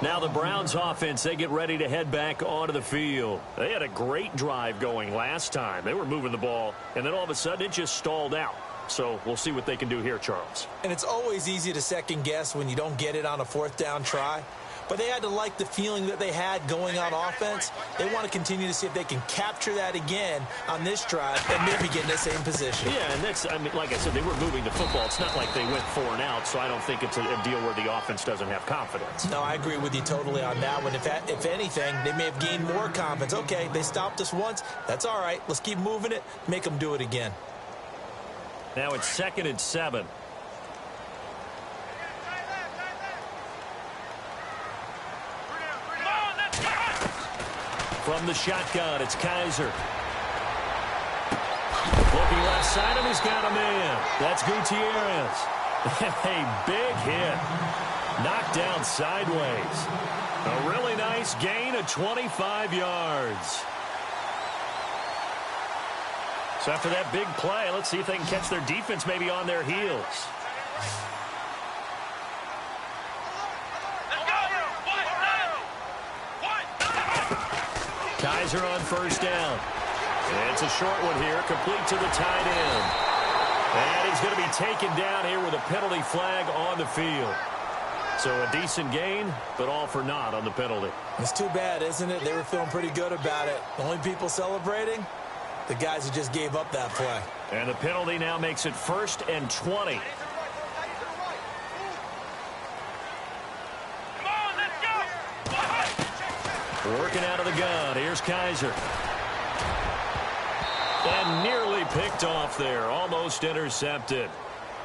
Now the Browns offense, they get ready to head back onto the field. They had a great drive going last time. They were moving the ball, and then all of a sudden it just stalled out. So we'll see what they can do here, Charles. And it's always easy to second guess when you don't get it on a fourth down try. But they had to like the feeling that they had going on offense. They want to continue to see if they can capture that again on this drive and maybe get in the same position. Yeah, and that's, I mean, like I said, they were moving the football. It's not like they went 4 and out, so I don't think it's a deal where the offense doesn't have confidence. No, I agree with you totally on that one. If anything, they may have gained more confidence. Okay, they stopped us once. That's all right. Let's keep moving it. Make them do it again. Now it's 2nd and 7. From the shotgun, it's Kaiser. Looking left side, and he's got a man. That's Gutierrez. A big hit. Knocked down sideways. A really nice gain of 25 yards. So after that big play, let's see if they can catch their defense maybe on their heels. Kaiser on first down. It's a short one here, complete to the tight end. And he's going to be taken down here with a penalty flag on the field. So a decent gain, but all for naught on the penalty. It's too bad, isn't it? They were feeling pretty good about it. The only people celebrating, the guys who just gave up that play. And the penalty now makes it 1st and 20. Working out of the gun. Here's Kaiser. And nearly picked off there. Almost intercepted.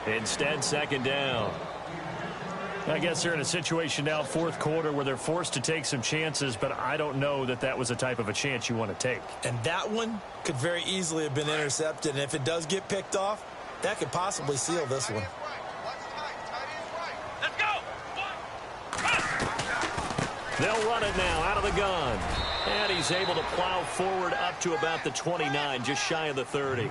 Instead, 2nd down. I guess they're in a situation now, 4th quarter, where they're forced to take some chances, but I don't know that that was the type of a chance you want to take. And that one could very easily have been intercepted. And if it does get picked off, that could possibly seal this one. They'll run it now out of the gun. And he's able to plow forward up to about the 29, just shy of the 30.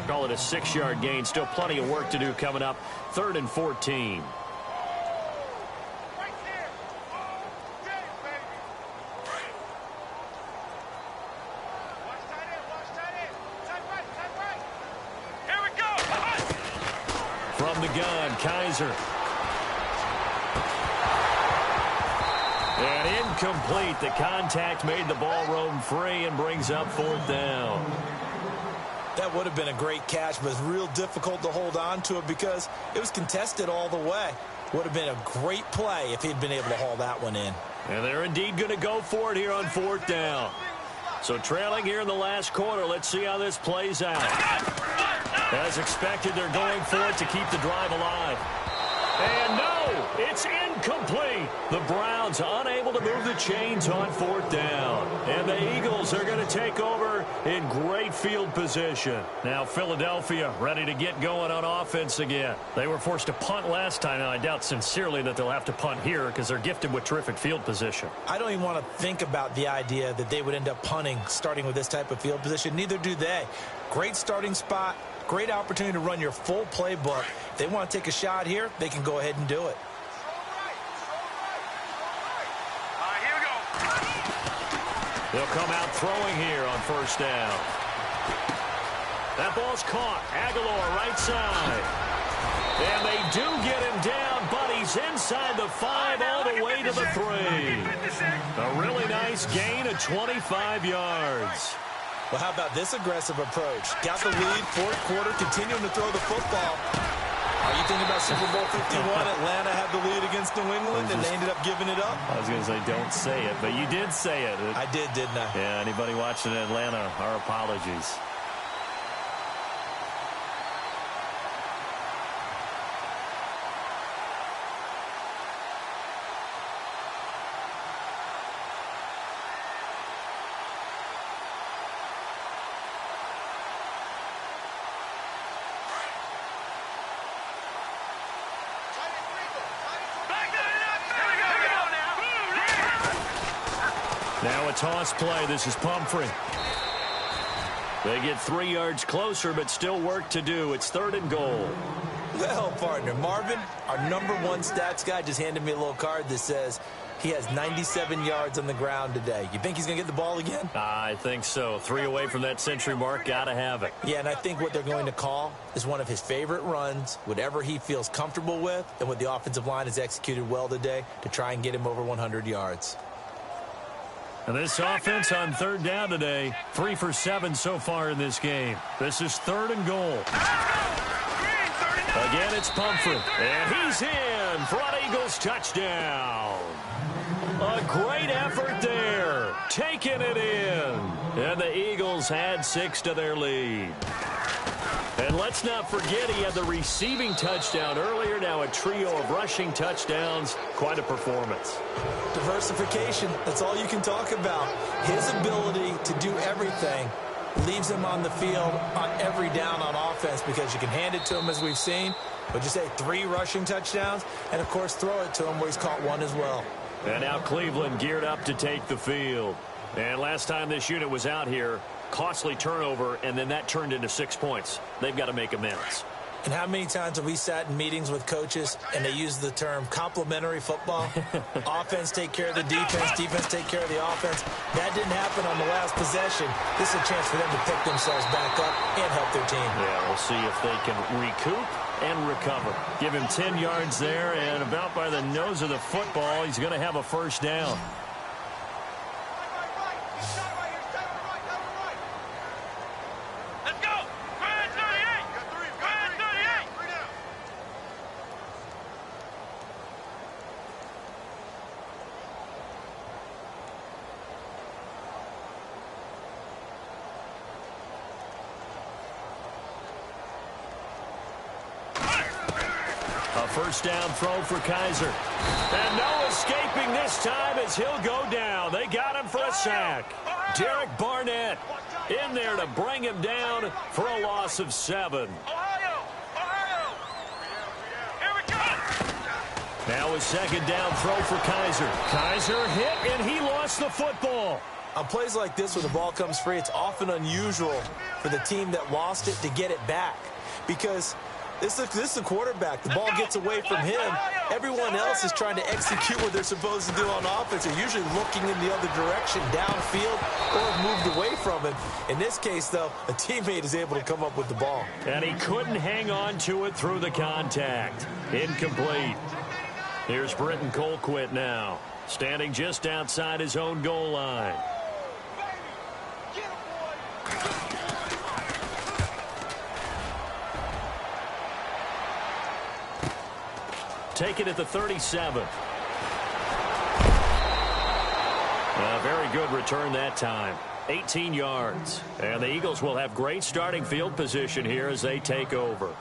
Call it a 6-yard gain. Still plenty of work to do coming up. 3rd and 14. From the gun, Kaiser. And incomplete. The contact made the ball roam free and brings up 4th down. That would have been a great catch, but it's real difficult to hold on to it because it was contested all the way. Would have been a great play if he'd been able to haul that one in. And they're indeed going to go for it here on 4th down. So trailing here in the last quarter. Let's see how this plays out. As expected, they're going for it to keep the drive alive. And no, it's incomplete. The Browns unable to move the chains on 4th down. And the Eagles are going to take over in great field position. Now Philadelphia ready to get going on offense again. They were forced to punt last time. Now I doubt sincerely that they'll have to punt here because they're gifted with terrific field position. I don't even want to think about the idea that they would end up punting starting with this type of field position. Neither do they. Great starting spot. Great opportunity to run your full playbook. If they want to take a shot here, they can go ahead and do it. Here we go. They'll come out throwing here on 1st down. That ball's caught. Aguilar right side. And they do get him down, but he's inside the 5 all the way to the 3. A really nice gain of 25 yards. Well, how about this aggressive approach? Got the lead, 4th quarter, continuing to throw the football. Are you thinking about Super Bowl 51? Atlanta had the lead against New England, and they ended up giving it up? I was going to say, don't say it, but you did say it. I did, didn't I? Yeah, anybody watching in Atlanta, our apologies. Now a toss play. This is Pumphrey. They get 3 yards closer, but still work to do. It's 3rd and goal. Well, partner, Marvin, our #1 stats guy, just handed me a little card that says He has 97 yards on the ground today. You think he's going to get the ball again? I think so. 3 away from that century mark. Got to have it. Yeah, and I think what they're going to call is one of his favorite runs, whatever he feels comfortable with, and what the offensive line has executed well today to try and get him over 100 yards. And this offense on 3rd down today, 3 for 7 so far in this game. This is 3rd and goal. Again, it's Pumphrey. And he's in for an Eagles touchdown. A great effort there. Taking it in. And the Eagles had 6 to their lead. And let's not forget he had the receiving touchdown earlier. Now a trio of rushing touchdowns. Quite a performance. Diversification. That's all you can talk about. His ability to do everything leaves him on the field on every down on offense because you can hand it to him as we've seen. Would you say 3 rushing touchdowns? And, of course, throw it to him where he's caught 1 as well. And now Cleveland geared up to take the field. And last time this unit was out here, costly turnover, and then that turned into 6 points. They've got to make amends. And how many times have we sat in meetings with coaches and they use the term complementary football? Offense take care of the defense, defense take care of the offense. That didn't happen on the last possession. This is a chance for them to pick themselves back up and help their team. Yeah, we'll see if they can recoup and recover. Give him 10 yards there, and about by the nose of the football, he's going to have a 1st down. First down throw for Kaiser. And no escaping this time as he'll go down. They got him for a sack. Derek Barnett in there to bring him down for a loss of 7. Now a 2nd down throw for Kaiser. Kaiser hit and he lost the football. On plays like this where the ball comes free, it's often unusual for the team that lost it to get it back because this is the quarterback. The ball gets away from him. Everyone else is trying to execute what they're supposed to do on offense. They're usually looking in the other direction, downfield, or moved away from it. In this case, though, a teammate is able to come up with the ball. And he couldn't hang on to it through the contact. Incomplete. Here's Britton Colquitt now, standing just outside his own goal line. Take it at the 37. A very good return that time. 18 yards. And the Eagles will have great starting field position here as they take over.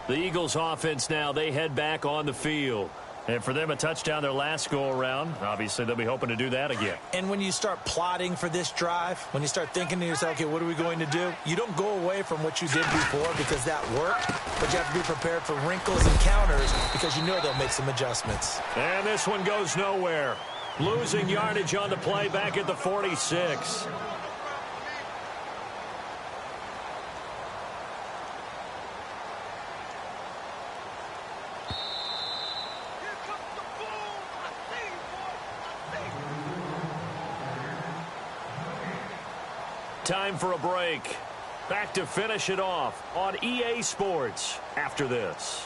The Eagles offense now, they head back on the field. And for them, a touchdown their last go-around. Obviously, they'll be hoping to do that again. And when you start plotting for this drive, when you start thinking to yourself, okay, what are we going to do? You don't go away from what you did before because that worked, but you have to be prepared for wrinkles and counters because you know they'll make some adjustments. And this one goes nowhere. Losing yardage on the play back at the 46. Time for a break. Back to finish it off on EA Sports after this.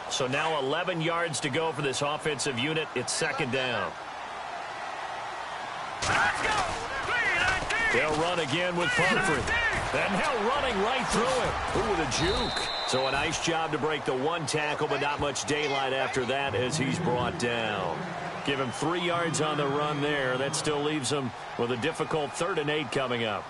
So now 11 yards to go for this offensive unit. It's 2nd down. They'll run again with Pumphrey. And now running right through it. Ooh, with a juke. So a nice job to break the 1 tackle, but not much daylight after that as he's brought down. Give him 3 yards on the run there. That still leaves him with a difficult 3rd and 8 coming up.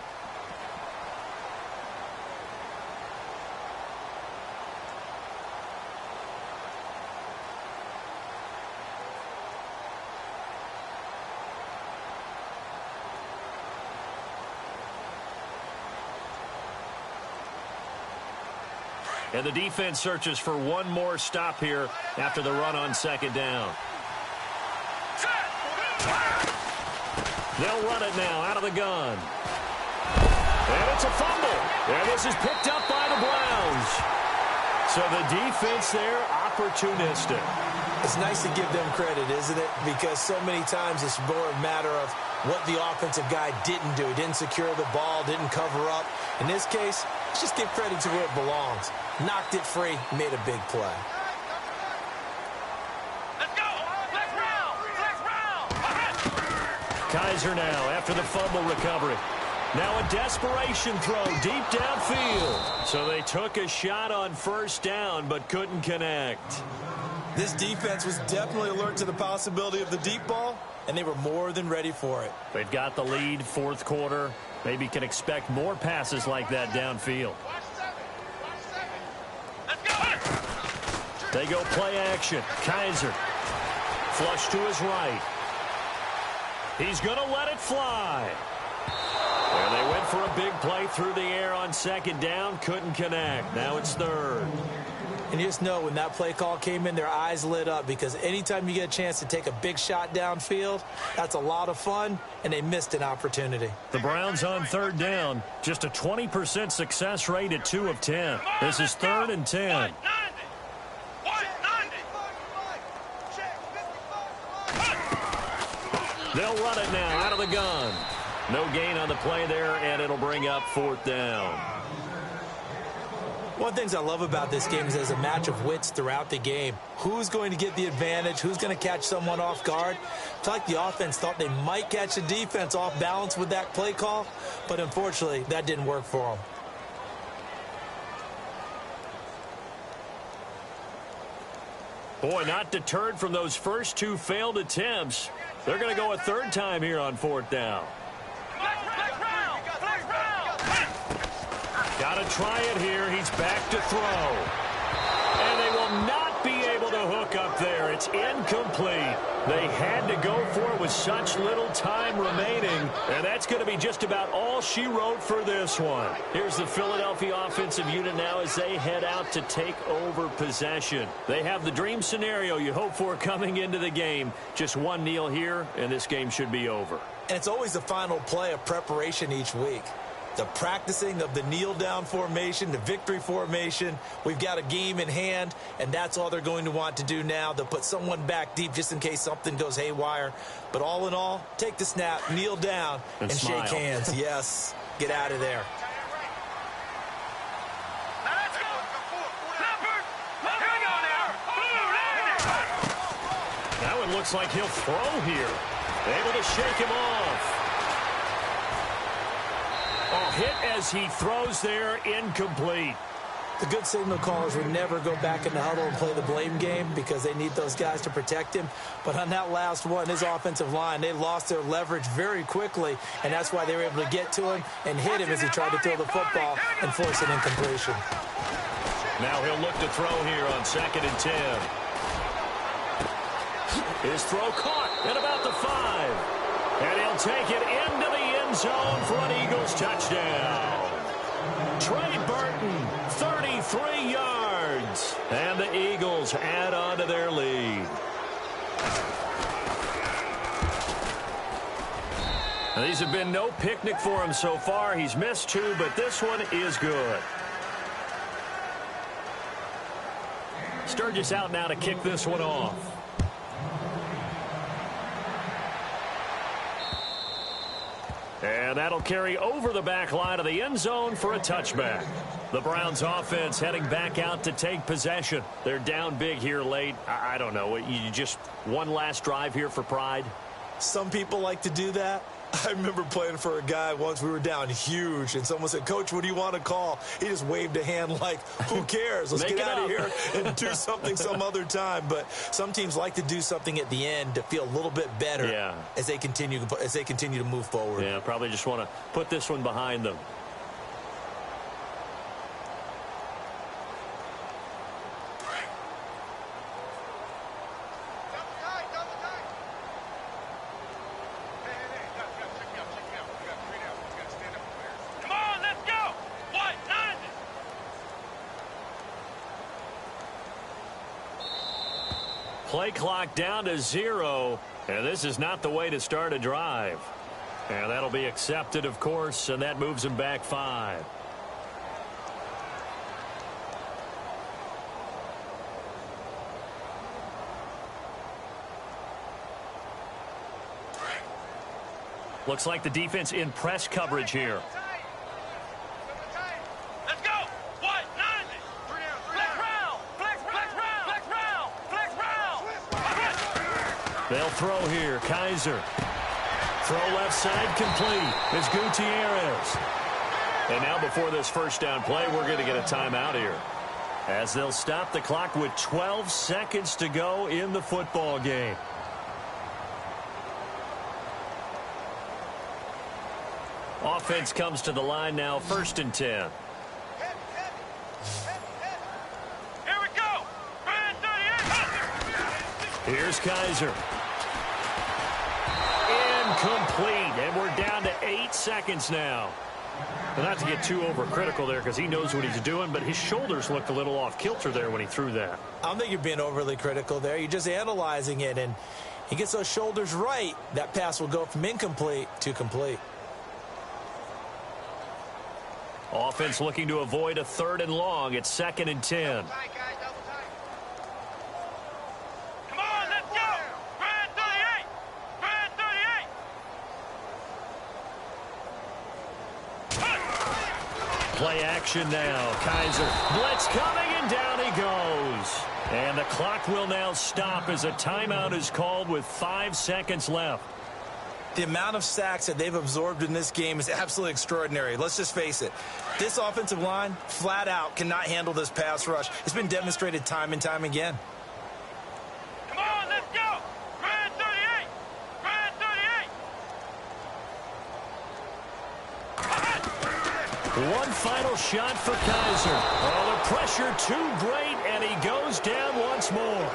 And the defense searches for one more stop here after the run on 2nd down. They'll run it now out of the gun. And it's a fumble. And this is picked up by the Browns. So the defense there opportunistic. It's nice to give them credit, isn't it? Because so many times it's more a matter of what the offensive guy didn't do. He didn't secure the ball, didn't cover up. In this case, let's just give credit to where it belongs. Knocked it free, made a big play. Let's go! Flex round! Flex round! Kaiser now after the fumble recovery. Now a desperation throw deep downfield. So they took a shot on first down but couldn't connect. This defense was definitely alert to the possibility of the deep ball, and they were more than ready for it. They've got the lead, fourth quarter. Maybe can expect more passes like that downfield. Let's go! They go play action. Kaiser. Flush to his right. He's going to let it fly. And they went for a big play through the air on second down. Couldn't connect. Now it's third. And you just know when that play call came in, their eyes lit up because anytime you get a chance to take a big shot downfield, that's a lot of fun, and they missed an opportunity. The Browns on third down. Just a 20% success rate at 2 of 10. This is 3rd and 10. They'll run it now out of the gun. No gain on the play there, and it'll bring up 4th down. One of the things I love about this game is there's a match of wits throughout the game. Who's going to get the advantage? Who's going to catch someone off guard? It's like the offense thought they might catch the defense off balance with that play call, but unfortunately, that didn't work for them. Boy, not deterred from those first 2 failed attempts. They're going to go a 3rd time here on 4th down. Got to try it here. He's back to throw. And they will not be able to hook up there. It's incomplete. They had to go for it with such little time remaining. And that's going to be just about all she wrote for this one. Here's the Philadelphia offensive unit now as they head out to take over possession. They have the dream scenario you hope for coming into the game. Just one kneel here, and this game should be over. And it's always the final play of preparation each week. The practicing of the kneel-down formation, the victory formation. We've got a game in hand, and that's all they're going to want to do now. They'll put someone back deep just in case something goes haywire. But all in all, take the snap, kneel down, and shake hands. Yes, get out of there. Let's go! Leopard! Here we go now! That one looks like he'll throw here. Able to shake him off. Hit as he throws there, incomplete. The good signal callers would never go back in the huddle and play the blame game because they need those guys to protect him. But on that last one, his offensive line, they lost their leverage very quickly, and that's why they were able to get to him and hit him as he tried to throw the football and force an incompletion. Now he'll look to throw here on 2nd and 10. His throw caught at about the 5. And he'll take it into the end zone for an Eagles touchdown. Trey Burton, 33 yards. And the Eagles add on to their lead. Now, these have been no picnic for him so far. He's missed 2, but this one is good. Sturgis out now to kick this one off. And that'll carry over the back line of the end zone for a touchback. The Browns offense heading back out to take possession. They're down big here late. I don't know. You just one last drive here for pride? Some people like to do that. I remember playing for a guy once. We were down huge, and someone said, "Coach, what do you want to call?" He just waved a hand like, who cares? Let's get out of here and do something some other time. But some teams like to do something at the end to feel a little bit better as they continue to move forward. Yeah, probably just want to put this one behind them. Play clock down to 0, and this is not the way to start a drive. And that'll be accepted, of course, and that moves him back 5. Looks like the defense in press coverage here. Let's go. What? 9. Flex round. Flex round. Flex round. Flex round. They'll throw here. Kaiser. Throw left side complete. It's Gutierrez. And now before this first down play, we're going to get a timeout here, as they'll stop the clock with 12 seconds to go in the football game. Offense comes to the line now, 1st and 10. Here we go. Brand 38. Here's Kaiser. Incomplete, and we're down to 8 seconds now. Well, not to get too overcritical there, because he knows what he's doing, but his shoulders looked a little off kilter there when he threw that. I don't think you're being overly critical there. You're just analyzing it, and he gets those shoulders right. That pass will go from incomplete to complete. Offense looking to avoid a 3rd and long. It's 2nd and 10. Come on, let's go. Brand 38. Brand 38. Play action now. Kaiser. Blitz coming, and down he goes. And the clock will now stop as a timeout is called with 5 seconds left. The amount of sacks that they've absorbed in this game is absolutely extraordinary. Let's just face it. This offensive line, flat out, cannot handle this pass rush. It's been demonstrated time and time again. Come on, let's go. Brand 38. Brand 38. One final shot for Kaiser. Oh, the pressure too great, and he goes down once more.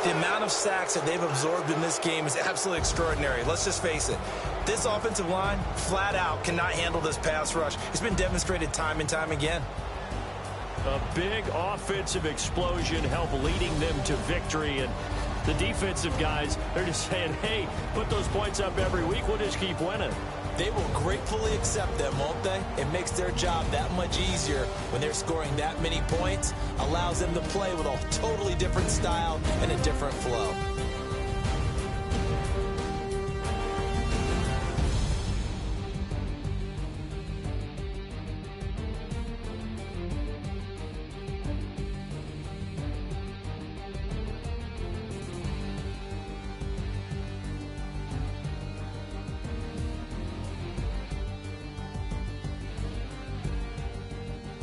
The amount of sacks that they've absorbed in this game is absolutely extraordinary. Let's just face it. This offensive line, flat out, cannot handle this pass rush. It's been demonstrated time and time again. A big offensive explosion helped leading them to victory, and the defensive guys, they're just saying, hey, put those points up every week, we'll just keep winning. They will gratefully accept them, won't they? It makes their job that much easier when they're scoring that many points. Allows them to play with a totally different style and a different flow.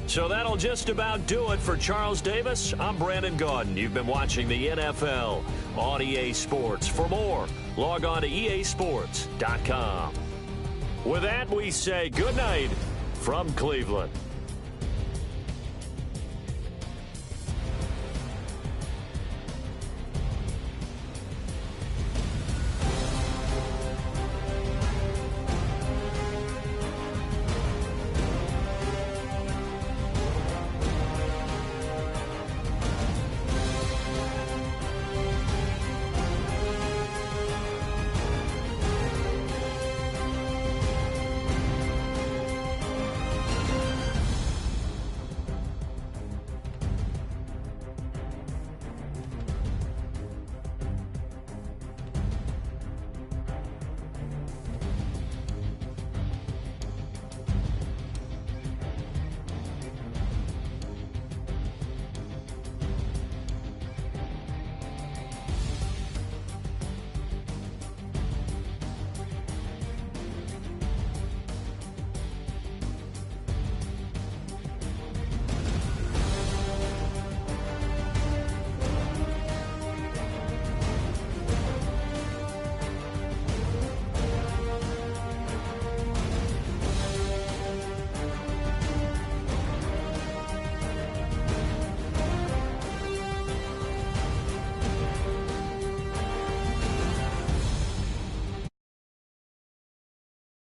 So that'll just about do it for Charles Davis. I'm Brandon Gaudin. You've been watching the NFL on EA Sports. For more, log on to easports.com. With that, we say good night from Cleveland.